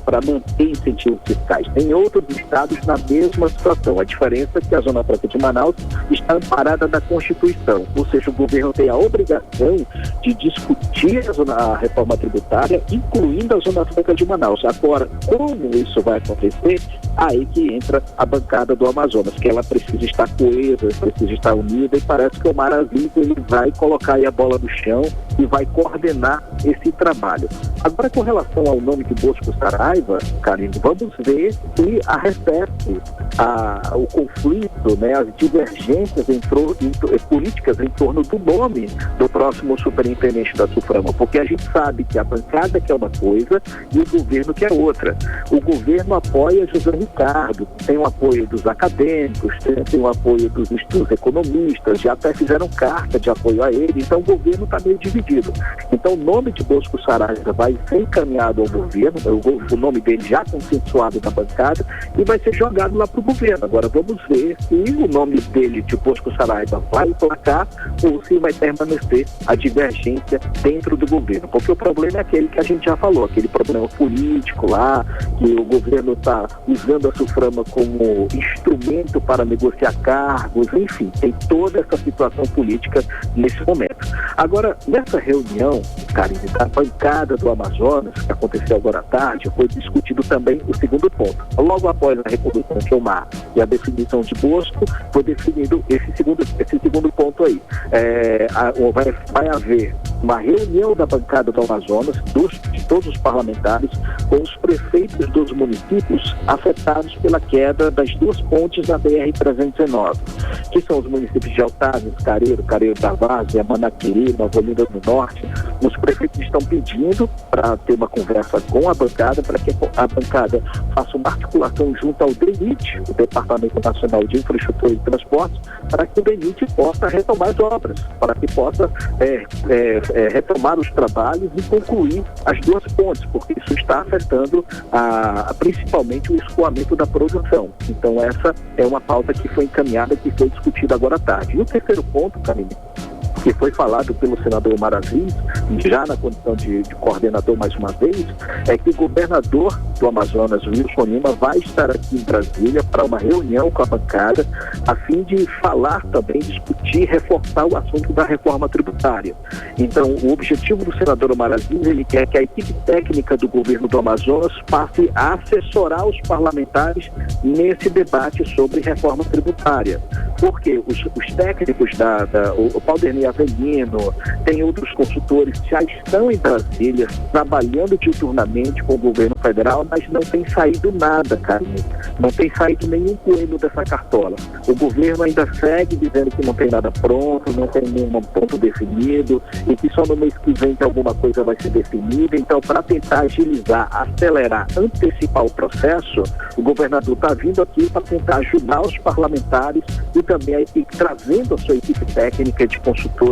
para manter incentivos fiscais. Tem outros estados na mesma situação. A diferença é que a Zona Franca de Manaus está amparada na Constituição. Ou seja, o governo tem a obrigação de discutir a reforma tributária, incluindo a Zona Franca de Manaus. Agora, como isso vai acontecer? Aí que entra a bancada do Amazonas, que ela precisa estar coesa, precisa estar unida, e parece que o Omar Aziz ele vai colocar aí a bola no chão e vai coordenar esse trabalho. Agora, com relação ao nome de Bosco Saraiva, Karine, vamos ver se arrefece o conflito, né, as divergências políticas em torno do nome do próximo superintendente da SUFAMA, porque a gente sabe que a bancada quer uma coisa e o governo quer outra. O governo apoia José Ricardo, tem o apoio dos acadêmicos, acadêmicos, tem o apoio dos economistas, já até fizeram carta de apoio a ele, então o governo está meio dividido. Então o nome de Bosco Saraiva vai ser encaminhado ao governo, o nome dele já consensuado na bancada, e vai ser jogado lá para o governo. Agora vamos ver se o nome dele, de Bosco Saraiva, vai emplacar ou se vai permanecer a divergência dentro do governo. Porque o problema é aquele que a gente já falou, aquele problema político lá, que o governo está usando a SUFRAMA como instrumento para negociar cargos, enfim, tem toda essa situação política nesse momento. Agora, nessa reunião, Karine, da bancada do Amazonas, que aconteceu agora à tarde, foi discutido também o segundo ponto. Logo após a recondução de Omar e a definição de Bosco, foi definido esse segundo ponto aí. Vai haver uma reunião da bancada do Amazonas, de todos os parlamentares, com os prefeitos dos municípios afetados pela queda das duas pontes da BR-319, que são os municípios de Altazes, Careiro da Várzea, Manaquiri, Nova Olinda do Norte. Os prefeitos estão pedindo para ter uma conversa com a bancada, para que a bancada faça uma articulação junto ao DENIT, o Departamento Nacional de Infraestrutura e Transportes, para que o DENIT possa retomar as obras, para que possa retomar os trabalhos e concluir as duas pontes, porque isso está afetando principalmente o escoamento da produção. Então essa é uma pauta que foi encaminhada, que foi discutida agora à tarde. E o terceiro ponto, Karine, que foi falado pelo senador Omar Aziz, já na condição de coordenador mais uma vez, é que o governador do Amazonas, Wilson Lima, vai estar aqui em Brasília para uma reunião com a bancada, a fim de falar também, discutir, reforçar o assunto da reforma tributária. Então, o objetivo do senador Omar Aziz, ele quer que a equipe técnica do governo do Amazonas passe a assessorar os parlamentares nesse debate sobre reforma tributária. Porque os técnicos o Paulo Avelino, tem outros consultores que já estão em Brasília trabalhando diuturnamente com o governo federal, mas não tem saído nada, Karine. Não tem saído nenhum coelho dessa cartola. O governo ainda segue dizendo que não tem nada pronto, não tem nenhum ponto definido e que só no mês que vem que alguma coisa vai ser definida. Então, para tentar agilizar, acelerar, antecipar o processo, o governador está vindo aqui para tentar ajudar os parlamentares e também a equipe, trazendo a sua equipe técnica de consultores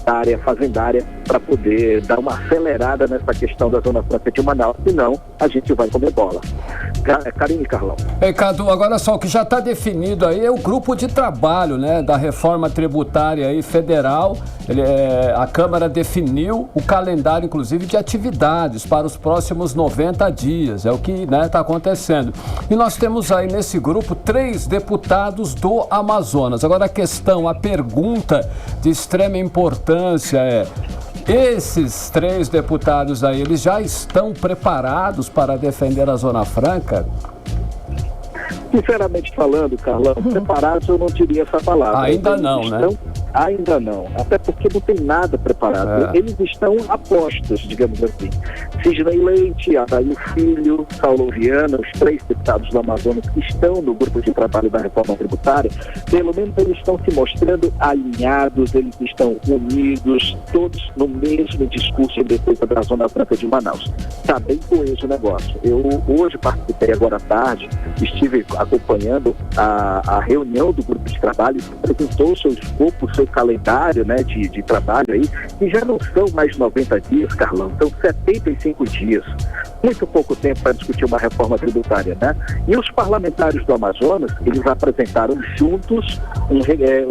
da área fazendária para poder dar uma acelerada nessa questão da Zona Franca de Manaus, senão a gente vai comer bola. Karine e Carlão. Cadu, agora só, o que já está definido aí é o grupo de trabalho, né, da reforma tributária aí federal. A Câmara definiu o calendário, inclusive, de atividades para os próximos 90 dias. É o que está acontecendo. E nós temos aí nesse grupo 3 deputados do Amazonas. Agora a pergunta de extrema importância é: esses 3 deputados aí, eles já estão preparados para defender a Zona Franca? Sinceramente falando, Carlão, preparados eu não diria essa palavra. Ainda não, né? Ainda não, até porque não tem nada preparado. Eles estão apostos, digamos assim. Sidney Leite, Adair Filho, Saulo Viana, os 3 deputados do Amazonas que estão no grupo de trabalho da reforma tributária, pelo menos eles estão se mostrando alinhados, eles estão unidos, todos no mesmo discurso em defesa da Zona Franca de Manaus. Está bem coeso o negócio. Eu hoje participei agora à tarde, estive acompanhando a reunião do grupo de trabalho, que apresentou o seu escopo, o seu calendário, né, de trabalho aí, que já não são mais 90 dias, Carlão, são 75 dias. Muito pouco tempo para discutir uma reforma tributária, né? E os parlamentares do Amazonas, eles apresentaram juntos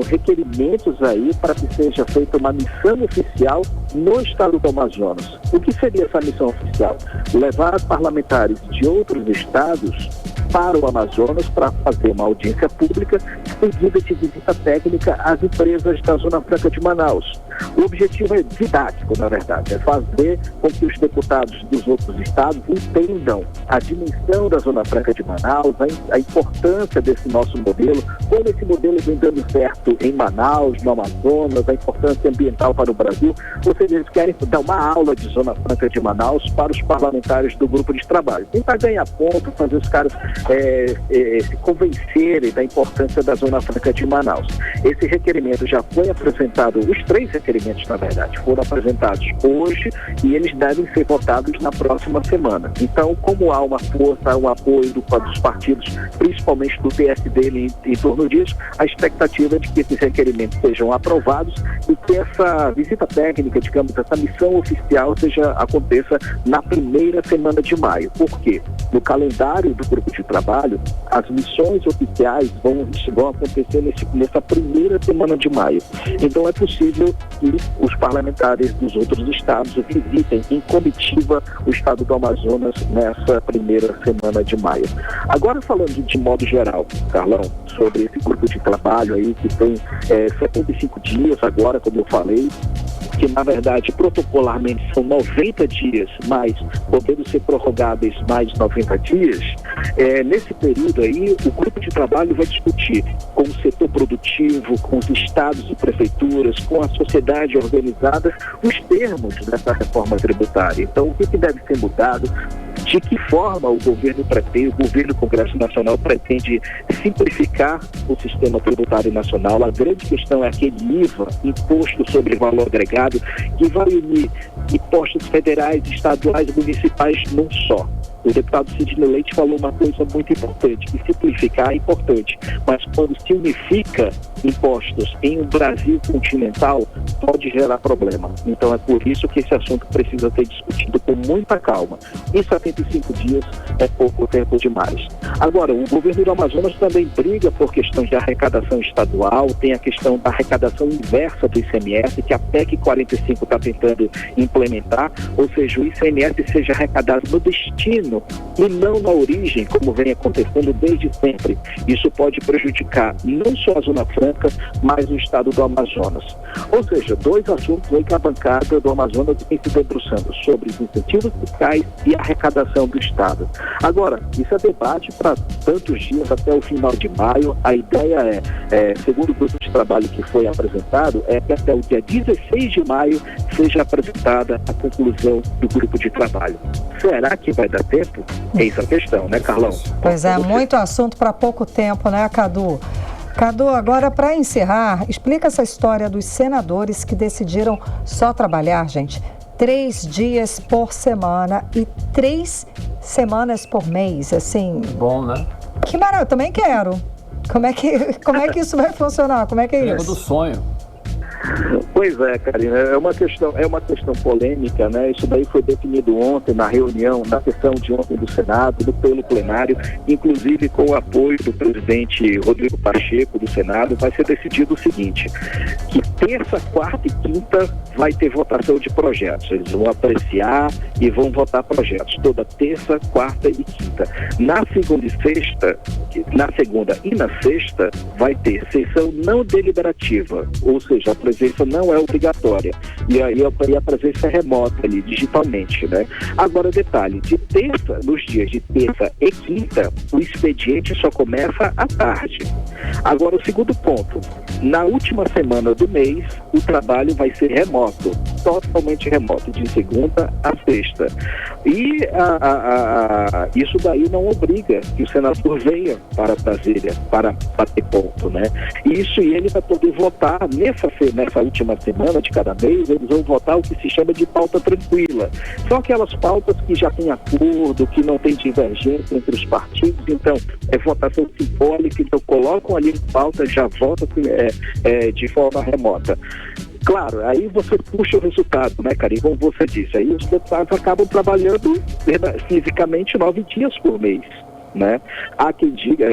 requerimentos aí para que seja feita uma missão oficial no estado do Amazonas. O que seria essa missão oficial? Levar parlamentares de outros estados para o Amazonas para fazer uma audiência pública seguida de visita técnica às empresas da Zona Franca de Manaus. O objetivo é didático, na verdade, é fazer com que os deputados dos outros estados entendam a dimensão da Zona Franca de Manaus, a importância desse nosso modelo, como esse modelo vem dando certo em Manaus, no Amazonas, a importância ambiental para o Brasil. Ou seja, eles querem dar uma aula de Zona Franca de Manaus para os parlamentares do grupo de trabalho. Tentar ganhar ponto, fazer os caras se convencerem da importância da Zona Franca de Manaus. Esse requerimento já foi apresentado, os 3 requerimentos requerimentos, na verdade, foram apresentados hoje e eles devem ser votados na próxima semana. Então, como há uma força, um apoio dos partidos, principalmente do PSD em torno disso, a expectativa é de que esses requerimentos sejam aprovados e que essa visita técnica, digamos, essa missão oficial aconteça na primeira semana de maio. Por quê? No calendário do grupo de trabalho, as missões oficiais vão acontecer nessa primeira semana de maio. Então é possível que os parlamentares dos outros estados visitem em comitiva o estado do Amazonas nessa primeira semana de maio. Agora, falando de modo geral, Carlão, sobre esse grupo de trabalho aí que tem 75 dias agora, como eu falei, que na verdade protocolarmente são 90 dias, mas podendo ser prorrogáveis mais 90 dias, nesse período aí o grupo de trabalho vai discutir com o setor produtivo, com os estados e prefeituras, com a sociedade organizada, os termos dessa reforma tributária. Então, o que deve ser mudado, de que forma o governo e o Congresso Nacional pretende simplificar o sistema tributário nacional. A grande questão é aquele IVA, Imposto sobre Valor Agregado, que vai unir impostos federais, estaduais e municipais num só. O deputado Sidney Leite falou uma coisa muito importante, que simplificar é importante, mas quando se unifica impostos em um Brasil continental, pode gerar problema. Então é por isso que esse assunto precisa ser discutido com muita calma. E 75 dias é pouco tempo demais. Agora, o governo do Amazonas também briga por questões de arrecadação estadual, tem a questão da arrecadação inversa do ICMS, que a PEC 45 está tentando implementar, ou seja, o ICMS seja arrecadado no destino e não na origem, como vem acontecendo desde sempre. Isso pode prejudicar não só a Zona Franca, mas o estado do Amazonas. Ou seja, dois assuntos aí que a bancada do Amazonas vem se debruçando sobre os incentivos fiscais e a arrecadação do estado. Agora, isso é debate para tantos dias até o final de maio. A ideia segundo o grupo de trabalho que foi apresentado, é que até o dia 16 de maio seja apresentada a conclusão do grupo de trabalho. Será que vai dar tempo? Eis a questão, né, Carlão? Pois é, muito assunto para pouco tempo, né, Cadu? Cadu, agora para encerrar, explica essa história dos senadores que decidiram só trabalhar, gente, 3 dias por semana e 3 semanas por mês, assim. Bom, né? Que maravilha, eu também quero. Como é que isso vai funcionar? Como é que é isso? Do sonho. Pois é, Karina, é uma questão polêmica, né? Isso daí foi definido ontem na reunião, na sessão de ontem do Senado, pelo plenário, inclusive com o apoio do presidente Rodrigo Pacheco do Senado. Vai ser decidido o seguinte, que terça, quarta e quinta vai ter votação de projetos. Eles vão apreciar e vão votar projetos toda terça, quarta e quinta. Na segunda e na sexta vai ter sessão não deliberativa, ou seja, a presença não é obrigatória. E aí a presença é remota ali, digitalmente, né? Agora, detalhe, nos dias de terça e quinta, o expediente só começa à tarde. Agora, o segundo ponto, na última semana do mês, o trabalho vai ser remoto, totalmente remoto, de segunda a sexta. E isso daí não obriga que o senador venha para Brasília, para bater ponto, né? E ele vai poder votar nessa última semana de cada mês, eles vão votar o que se chama de pauta tranquila. São aquelas pautas que já tem acordo, que não tem divergência entre os partidos, então é votação simbólica, então colocam ali em pauta, já vota de forma remota. Claro, aí você puxa o resultado, né, Karine? Como você disse, aí os deputados acabam trabalhando fisicamente 9 dias por mês, né? Há quem diga,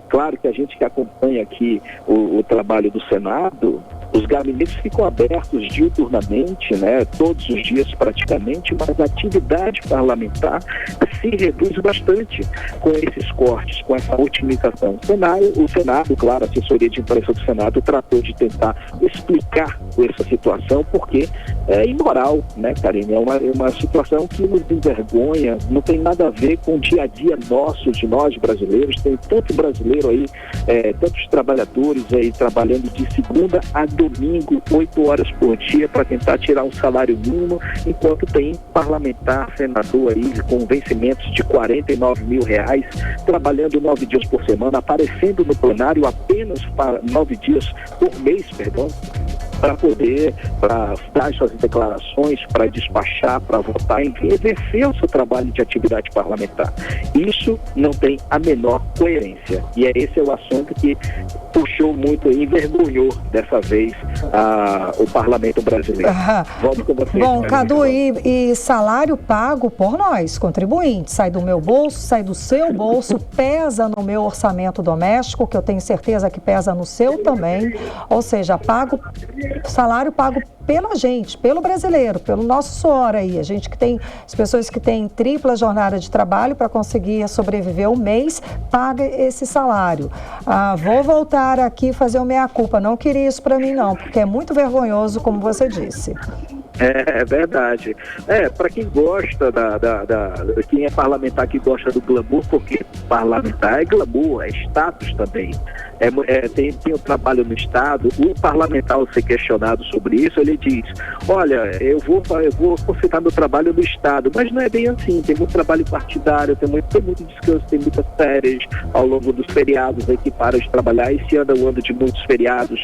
claro que a gente que acompanha aqui o trabalho do Senado, os gabinetes ficam abertos diuturnamente, né, todos os dias praticamente, mas a atividade parlamentar se reduz bastante com esses cortes, com essa otimização. O Senado, claro, a assessoria de imprensa do Senado tratou de tentar explicar essa situação, porque é imoral, né, Karine? É uma situação que nos envergonha, não tem nada a ver com o dia a dia nosso, de nós brasileiros. Tem tanto brasileiro aí, tantos trabalhadores aí trabalhando de segunda a domingo, 8 horas por dia, para tentar tirar um salário mínimo, enquanto tem parlamentar, senador aí com vencimentos de R$49 mil, trabalhando 9 dias por semana, aparecendo no plenário apenas para 9 dias por mês, perdão. para poder dar suas declarações, para despachar, para votar, enfim, exercer o seu trabalho de atividade parlamentar. Isso não tem a menor coerência. E esse é o assunto que puxou muito e envergonhou dessa vez o parlamento brasileiro. Volto com vocês. Bom, Cadu, e salário pago por nós, contribuintes, sai do meu bolso, sai do seu bolso, pesa no meu orçamento doméstico, que eu tenho certeza que pesa no seu também, ou seja, salário pago pela gente, pelo brasileiro, pelo nosso suor aí, as pessoas que têm tripla jornada de trabalho para conseguir sobreviver um mês, paga esse salário. Vou voltar aqui e fazer o meia-culpa, não queria isso para mim não, porque é muito vergonhoso, como você disse. É verdade. Para quem gosta quem é parlamentar que gosta do glamour, porque parlamentar é glamour, é status também. Tem o trabalho no Estado, o parlamentar, ao ser questionado sobre isso, ele diz, olha, eu vou concentrar meu trabalho no Estado, mas não é bem assim, tem muito trabalho partidário, tem muito descanso, tem muitas férias ao longo dos feriados aí que param de trabalhar. Esse ano é um ano de muitos feriados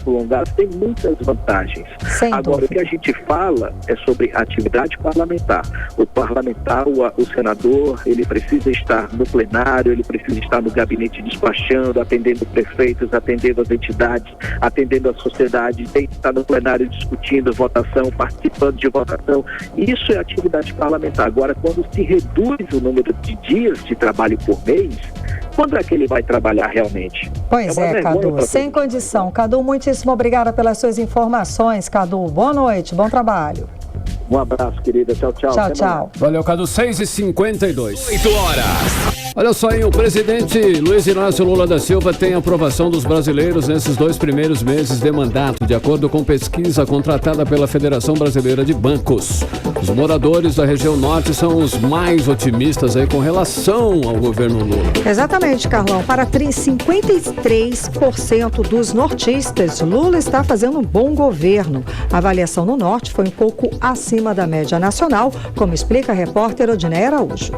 prolongados, tem muitas vantagens. Agora, o que a gente fala é sobre atividade parlamentar. O parlamentar, o senador, ele precisa estar no plenário, ele precisa estar no gabinete despachando, atendendo prefeitos, atendendo as entidades, atendendo a sociedade, tem que estar no plenário discutindo votação, participando de votação. Isso é atividade parlamentar. Agora, quando se reduz o número de dias de trabalho por mês, quando é que ele vai trabalhar realmente? Pois Cadu, sem condição. Cadu, muitíssimo obrigada pelas suas informações, Cadu. Boa noite, bom trabalho. Um abraço, querida. Tchau, tchau. Tchau, tchau. Valeu, Cadu. 6h52. 8 horas. Olha só, hein? O presidente Luiz Inácio Lula da Silva tem aprovação dos brasileiros nesses 2 primeiros meses de mandato, de acordo com pesquisa contratada pela Federação Brasileira de Bancos. Os moradores da região norte são os mais otimistas aí com relação ao governo Lula. Exatamente, Carlão. Para 53% dos nortistas, Lula está fazendo um bom governo. A avaliação no norte foi um pouco acima da média nacional, como explica a repórter Odineia Araújo.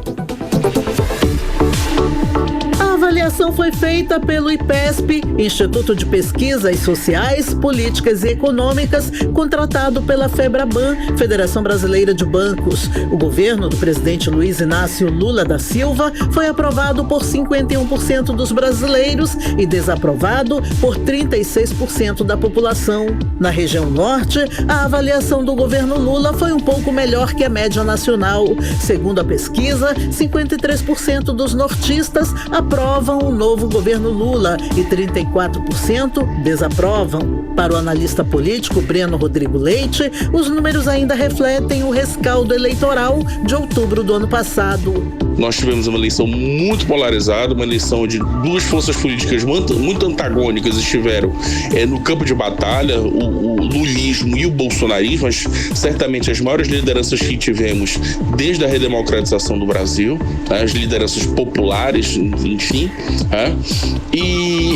A avaliação foi feita pelo IPESP, Instituto de Pesquisas Sociais, Políticas e Econômicas, contratado pela FEBRABAN, Federação Brasileira de Bancos. O governo do presidente Luiz Inácio Lula da Silva foi aprovado por 51% dos brasileiros e desaprovado por 36% da população. Na região norte, a avaliação do governo Lula foi um pouco melhor que a média nacional. Segundo a pesquisa, 53% dos nortistas aprovam o novo governo Lula e 34% desaprovam. Para o analista político Breno Rodrigo Leite, os números ainda refletem o rescaldo eleitoral de outubro do ano passado. Nós tivemos uma eleição muito polarizada, uma eleição onde 2 forças políticas muito antagônicas estiveram no campo de batalha, o lulismo e o bolsonarismo, mas certamente as maiores lideranças que tivemos desde a redemocratização do Brasil, as lideranças populares, enfim.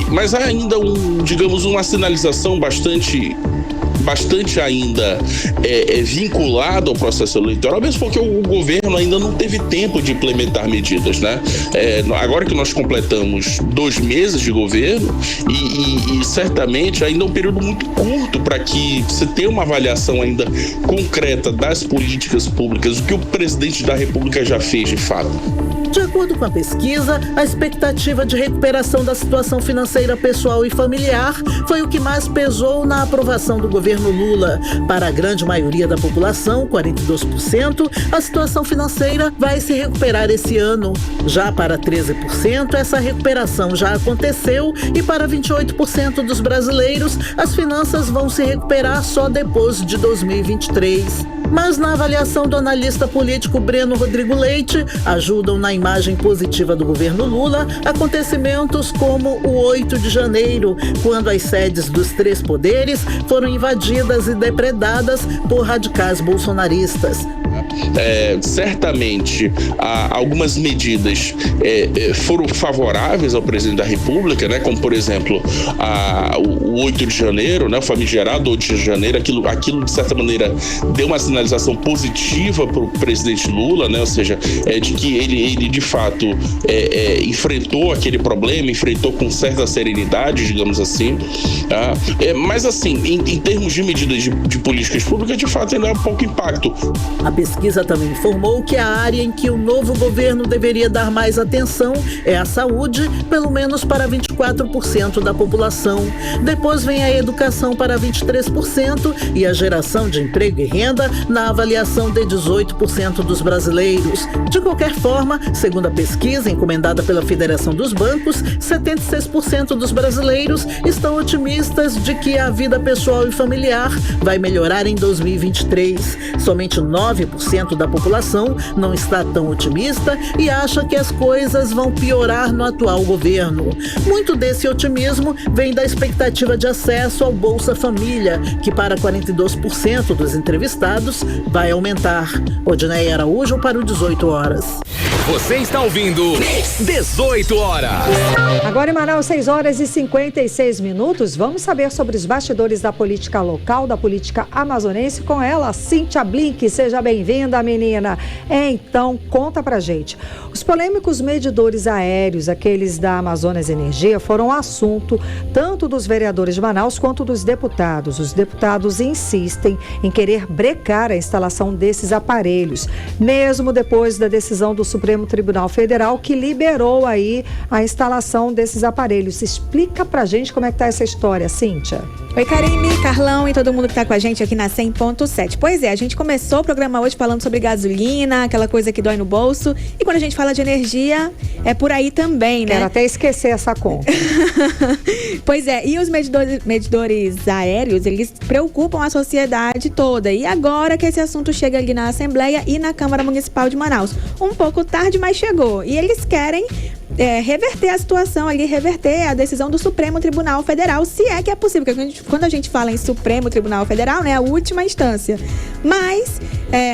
Mas há ainda uma sinalização bastante ainda vinculado ao processo eleitoral, mesmo porque o governo ainda não teve tempo de implementar medidas, né? Agora que nós completamos 2 meses de governo e certamente ainda é um período muito curto para que você tenha uma avaliação ainda concreta das políticas públicas, o que o presidente da República já fez de fato. De acordo com a pesquisa, a expectativa de recuperação da situação financeira pessoal e familiar foi o que mais pesou na aprovação do governo Lula. Para a grande maioria da população, 42%, a situação financeira vai se recuperar esse ano. Já para 13%, essa recuperação já aconteceu e para 28% dos brasileiros, as finanças vão se recuperar só depois de 2023. Mas na avaliação do analista político Breno Rodrigo Leite, ajudam na imagem positiva do governo Lula acontecimentos como o 8 de janeiro, quando as sedes dos 3 poderes foram invadidas e depredadas por radicais bolsonaristas. Certamente algumas medidas foram favoráveis ao presidente da República, né? Como por exemplo o 8 de janeiro, né? O famigerado 8 de janeiro, aquilo de certa maneira deu uma sinalização positiva para o presidente Lula, né? Ou seja, de que ele de fato enfrentou aquele problema, enfrentou com certa serenidade, digamos assim. Mas assim, em termos de medidas de políticas públicas, de fato ainda há pouco impacto. A pesquisa também informou que a área em que o novo governo deveria dar mais atenção é a saúde, pelo menos para 24% da população. Depois vem a educação para 23% e a geração de emprego e renda na avaliação de 18% dos brasileiros. De qualquer forma, segundo a pesquisa encomendada pela Federação dos Bancos, 76% dos brasileiros estão otimistas de que a vida pessoal e familiar vai melhorar em 2023. Somente 9% da população não está tão otimista e acha que as coisas vão piorar no atual governo. Muito desse otimismo vem da expectativa de acesso ao Bolsa Família, que para 42% dos entrevistados vai aumentar. Odinei Araújo para o 18 horas. Você está ouvindo 18 horas. Agora em Manaus, 6 horas e 56 minutos. Vamos saber sobre os bastidores da política local, da política amazonense, com ela, Cíntia Blink. Seja bem-vinda, menina. Então, conta pra gente. Os polêmicos medidores aéreos, aqueles da Amazonas Energia, foram assunto tanto dos vereadores de Manaus quanto dos deputados. Os deputados insistem em querer brecar a instalação desses aparelhos, mesmo depois da decisão do Supremo Tribunal Federal, que liberou aí a instalação desses aparelhos. Explica pra gente como é que tá essa história, Cíntia. Oi, Karine, Carlão e todo mundo que tá com a gente aqui na 100.7. Pois é, a gente começou o programa hoje falando sobre gasolina, aquela coisa que dói no bolso. E quando a gente fala de energia, é por aí também, né? Quero até esquecer essa conta. Pois é, e os medidores aéreos, eles preocupam a sociedade toda. E agora que esse assunto chega ali na Assembleia e na Câmara Municipal de Manaus. Um pouco tarde, mas chegou. E eles querem reverter a situação ali, reverter a decisão do Supremo Tribunal Federal, se é que é possível, porque quando a gente fala em Supremo Tribunal Federal, né, a última instância. Mas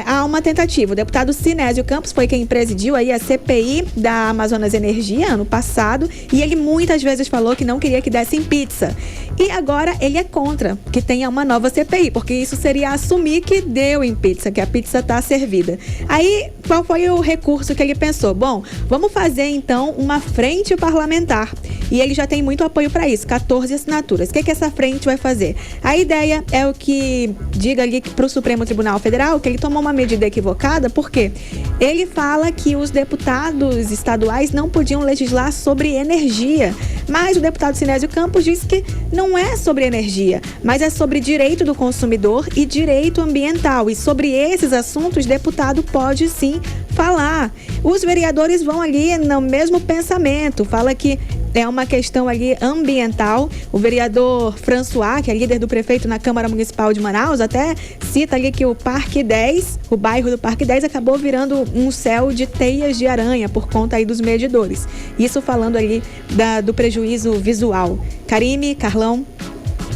há uma tentativa. O deputado Sinésio Campos foi quem presidiu aí a CPI da Amazonas Energia ano passado, e ele muitas vezes falou que não queria que dessem pizza. E agora ele é contra que tenha uma nova CPI, porque isso seria assumir que deu em pizza, que a pizza está servida. Aí, qual foi o recurso que ele pensou? Bom, vamos fazer então uma frente parlamentar. E ele já tem muito apoio para isso, 14 assinaturas. O que essa frente vai fazer? A ideia é o que diga ali para o Supremo Tribunal Federal que ele tomou uma medida equivocada, porque ele fala que os deputados estaduais não podiam legislar sobre energia. Mas o deputado Sinésio Campos disse que não é sobre energia, mas é sobre direito do consumidor e direito ambiental. E sobre esses assuntos, o deputado pode sim falar. Os vereadores vão ali no mesmo pensamento, fala que é uma questão ali ambiental. O vereador François, que é líder do prefeito na Câmara Municipal de Manaus, até cita ali que o Parque 10, o bairro do Parque 10, acabou virando um céu de teias de aranha por conta aí dos medidores. Isso falando ali do prejuízo visual. Karime, Carlão.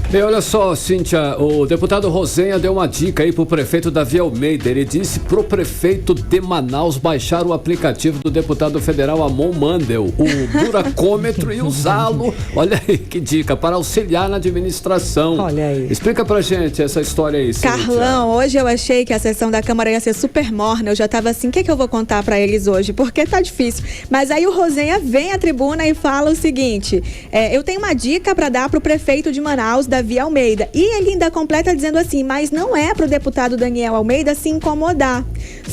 Bem, olha só, Cíntia, o deputado Rosenha deu uma dica aí pro prefeito Davi Almeida. Ele disse pro prefeito de Manaus baixar o aplicativo do deputado federal Amon Mandel, o buracômetro, e usá-lo, olha aí que dica, para auxiliar na administração. Olha aí. Explica pra gente essa história aí, Cíntia. Carlão, hoje eu achei que a sessão da Câmara ia ser super morna. Eu já tava assim, o que eu vou contar pra eles hoje? Porque tá difícil. Mas aí o Rosenha vem à tribuna e fala o seguinte, eu tenho uma dica pra dar pro prefeito de Manaus, Davi Almeida. E ele ainda completa dizendo assim, mas não é pro deputado Daniel Almeida se incomodar.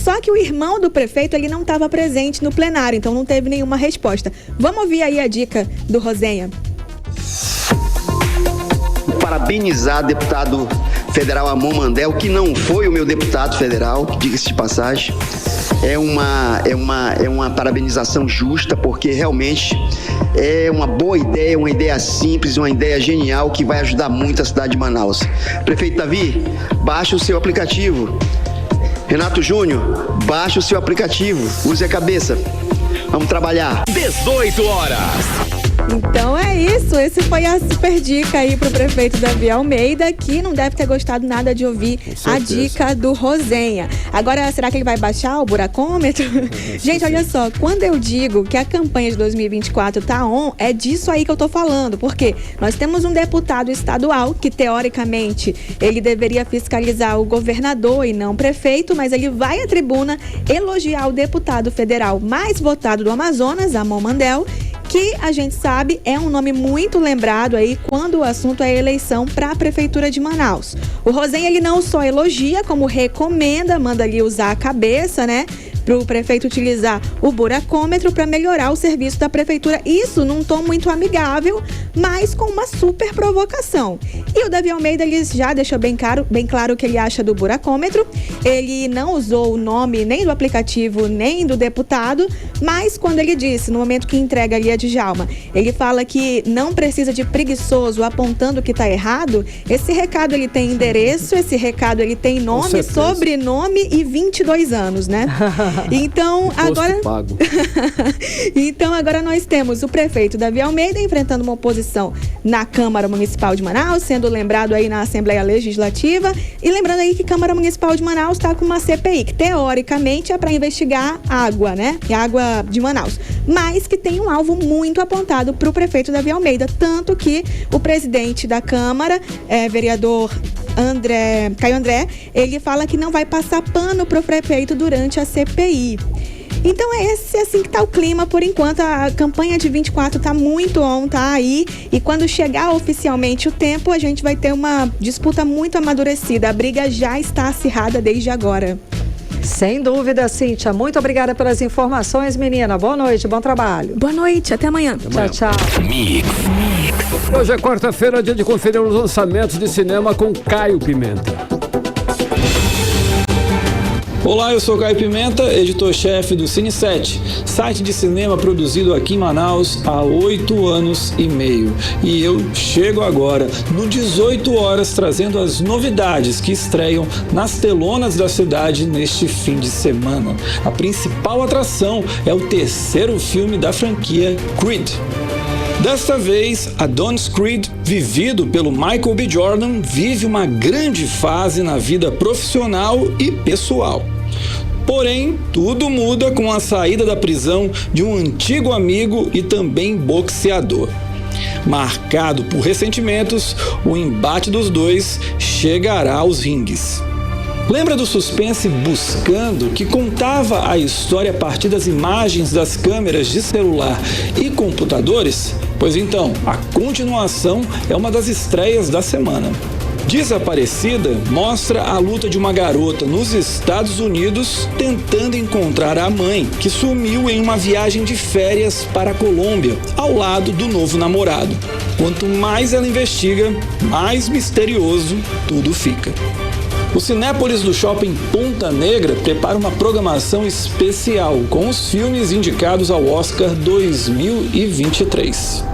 Só que o irmão do prefeito, ele não estava presente no plenário, então não teve nenhuma resposta. Vamos ouvir aí a dica do Rosenha. Parabenizar deputado federal Amon Mandel, que não foi o meu deputado federal, diga-se de passagem. É uma parabenização justa, porque realmente é uma boa ideia, uma ideia simples, uma ideia genial que vai ajudar muito a cidade de Manaus. Prefeito Davi, baixa o seu aplicativo. Renato Júnior, baixa o seu aplicativo. Use a cabeça. Vamos trabalhar. 18 horas. Então é isso, esse foi a super dica aí pro prefeito Davi Almeida, que não deve ter gostado nada de ouvir a dica do Rosenha. Agora, será que ele vai baixar o buracômetro? Gente, olha só, quando eu digo que a campanha de 2024 tá on, é disso aí que eu tô falando, porque nós temos um deputado estadual que, teoricamente, ele deveria fiscalizar o governador e não o prefeito, mas ele vai à tribuna elogiar o deputado federal mais votado do Amazonas, Amon Mandel, que a gente sabe é um nome muito lembrado aí quando o assunto é eleição para a Prefeitura de Manaus. O Rosenha, ele não só elogia, como recomenda, manda ali usar a cabeça, né? Para o prefeito utilizar o buracômetro para melhorar o serviço da prefeitura. Isso num tom muito amigável, mas com uma super provocação. E o Davi Almeida, ele já deixou bem claro o que ele acha do buracômetro. Ele não usou o nome nem do aplicativo, nem do deputado, mas quando ele disse, no momento que entrega ali a Djalma, ele fala que não precisa de preguiçoso apontando que está errado. Esse recado ele tem endereço, esse recado ele tem nome, sobrenome e 22 anos, né? Então agora nós temos o prefeito Davi Almeida enfrentando uma oposição na Câmara Municipal de Manaus, sendo lembrado aí na Assembleia Legislativa, e lembrando aí que a Câmara Municipal de Manaus está com uma CPI, que teoricamente é para investigar água, né? Água de Manaus, mas que tem um alvo muito apontado para o prefeito Davi Almeida, tanto que o presidente da Câmara, vereador Caio André, ele fala que não vai passar pano pro prefeito durante a CPI. Então é esse assim que tá o clima por enquanto. A campanha de 24 tá muito on, tá aí, e quando chegar oficialmente o tempo, a gente vai ter uma disputa muito amadurecida. A briga já está acirrada desde agora. Sem dúvida, Cíntia. Muito obrigada pelas informações, menina. Boa noite, bom trabalho. Boa noite, até amanhã. Tchau. Hoje é quarta-feira, dia de conferir os lançamentos de cinema com Caio Pimenta. Olá, eu sou Caio Pimenta, editor-chefe do Cine7, site de cinema produzido aqui em Manaus há 8 anos e meio. E eu chego agora, no 18 horas, trazendo as novidades que estreiam nas telonas da cidade neste fim de semana. A principal atração é o terceiro filme da franquia Creed. Desta vez, Adonis Creed, vivido pelo Michael B. Jordan, vive uma grande fase na vida profissional e pessoal. Porém, tudo muda com a saída da prisão de um antigo amigo e também boxeador. Marcado por ressentimentos, o embate dos dois chegará aos ringues. Lembra do suspense Buscando, que contava a história a partir das imagens das câmeras de celular e computadores? Pois então, a continuação é uma das estreias da semana. Desaparecida mostra a luta de uma garota nos Estados Unidos tentando encontrar a mãe, que sumiu em uma viagem de férias para a Colômbia, ao lado do novo namorado. Quanto mais ela investiga, mais misterioso tudo fica. O Cinépolis do Shopping Ponta Negra prepara uma programação especial com os filmes indicados ao Oscar 2023.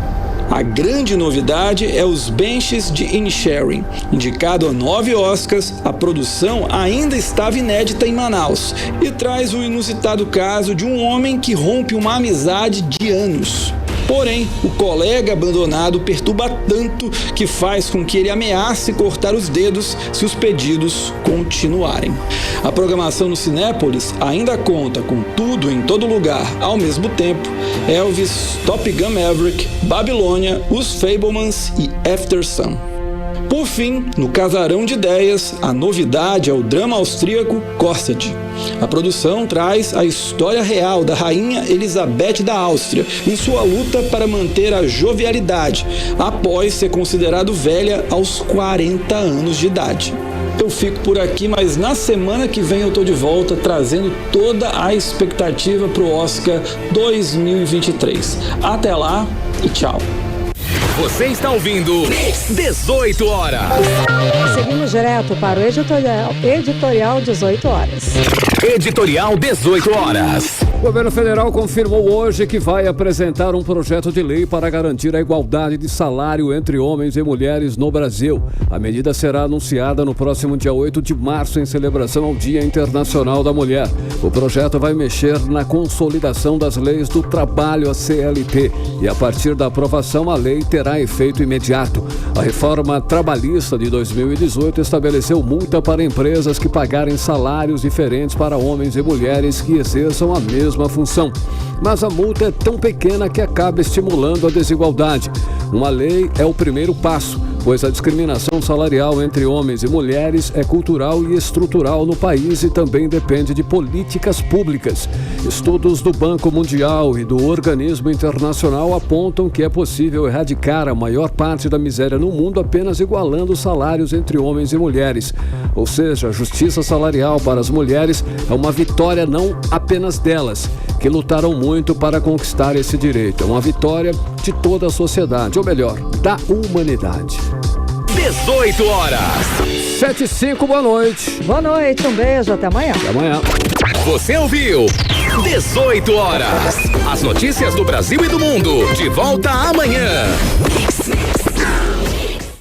A grande novidade é Os Banshees de Inisherin. Indicado a 9 Oscars, a produção ainda estava inédita em Manaus e traz o inusitado caso de um homem que rompe uma amizade de anos. Porém, o colega abandonado perturba tanto que faz com que ele ameace cortar os dedos se os pedidos continuarem. A programação no Cinépolis ainda conta com Tudo em Todo Lugar ao mesmo tempo, Elvis, Top Gun Maverick, Babilônia, Os Fabelmans e After Sun. Por fim, no Casarão de Ideias, a novidade é o drama austríaco Kostet. A produção traz a história real da rainha Elizabeth da Áustria em sua luta para manter a jovialidade, após ser considerado velha aos 40 anos de idade. Eu fico por aqui, mas na semana que vem eu tô de volta trazendo toda a expectativa para o Oscar 2023. Até lá e tchau. Você está ouvindo 18 horas. Seguimos direto para o editorial 18 horas. Editorial 18 horas. O governo federal confirmou hoje que vai apresentar um projeto de lei para garantir a igualdade de salário entre homens e mulheres no Brasil. A medida será anunciada no próximo dia 8 de março, em celebração ao Dia Internacional da Mulher. O projeto vai mexer na consolidação das leis do trabalho, a CLT, e a partir da aprovação a lei terá efeito imediato. A reforma trabalhista de 2018 estabeleceu multa para empresas que pagarem salários diferentes para homens e mulheres que exerçam a mesma função. Mas a multa é tão pequena que acaba estimulando a desigualdade. Uma lei é o primeiro passo, pois a discriminação salarial entre homens e mulheres é cultural e estrutural no país e também depende de políticas públicas. Estudos do Banco Mundial e do Organismo Internacional apontam que é possível erradicar a maior parte da miséria no mundo apenas igualando os salários entre homens e mulheres. Ou seja, a justiça salarial para as mulheres é uma vitória não apenas delas, que lutaram muito para conquistar esse direito. É uma vitória de toda a sociedade, ou melhor, da humanidade. 18 horas. 7h05, boa noite. Boa noite, um beijo, até amanhã. Até amanhã. Você ouviu 18 horas. As notícias do Brasil e do mundo. De volta amanhã.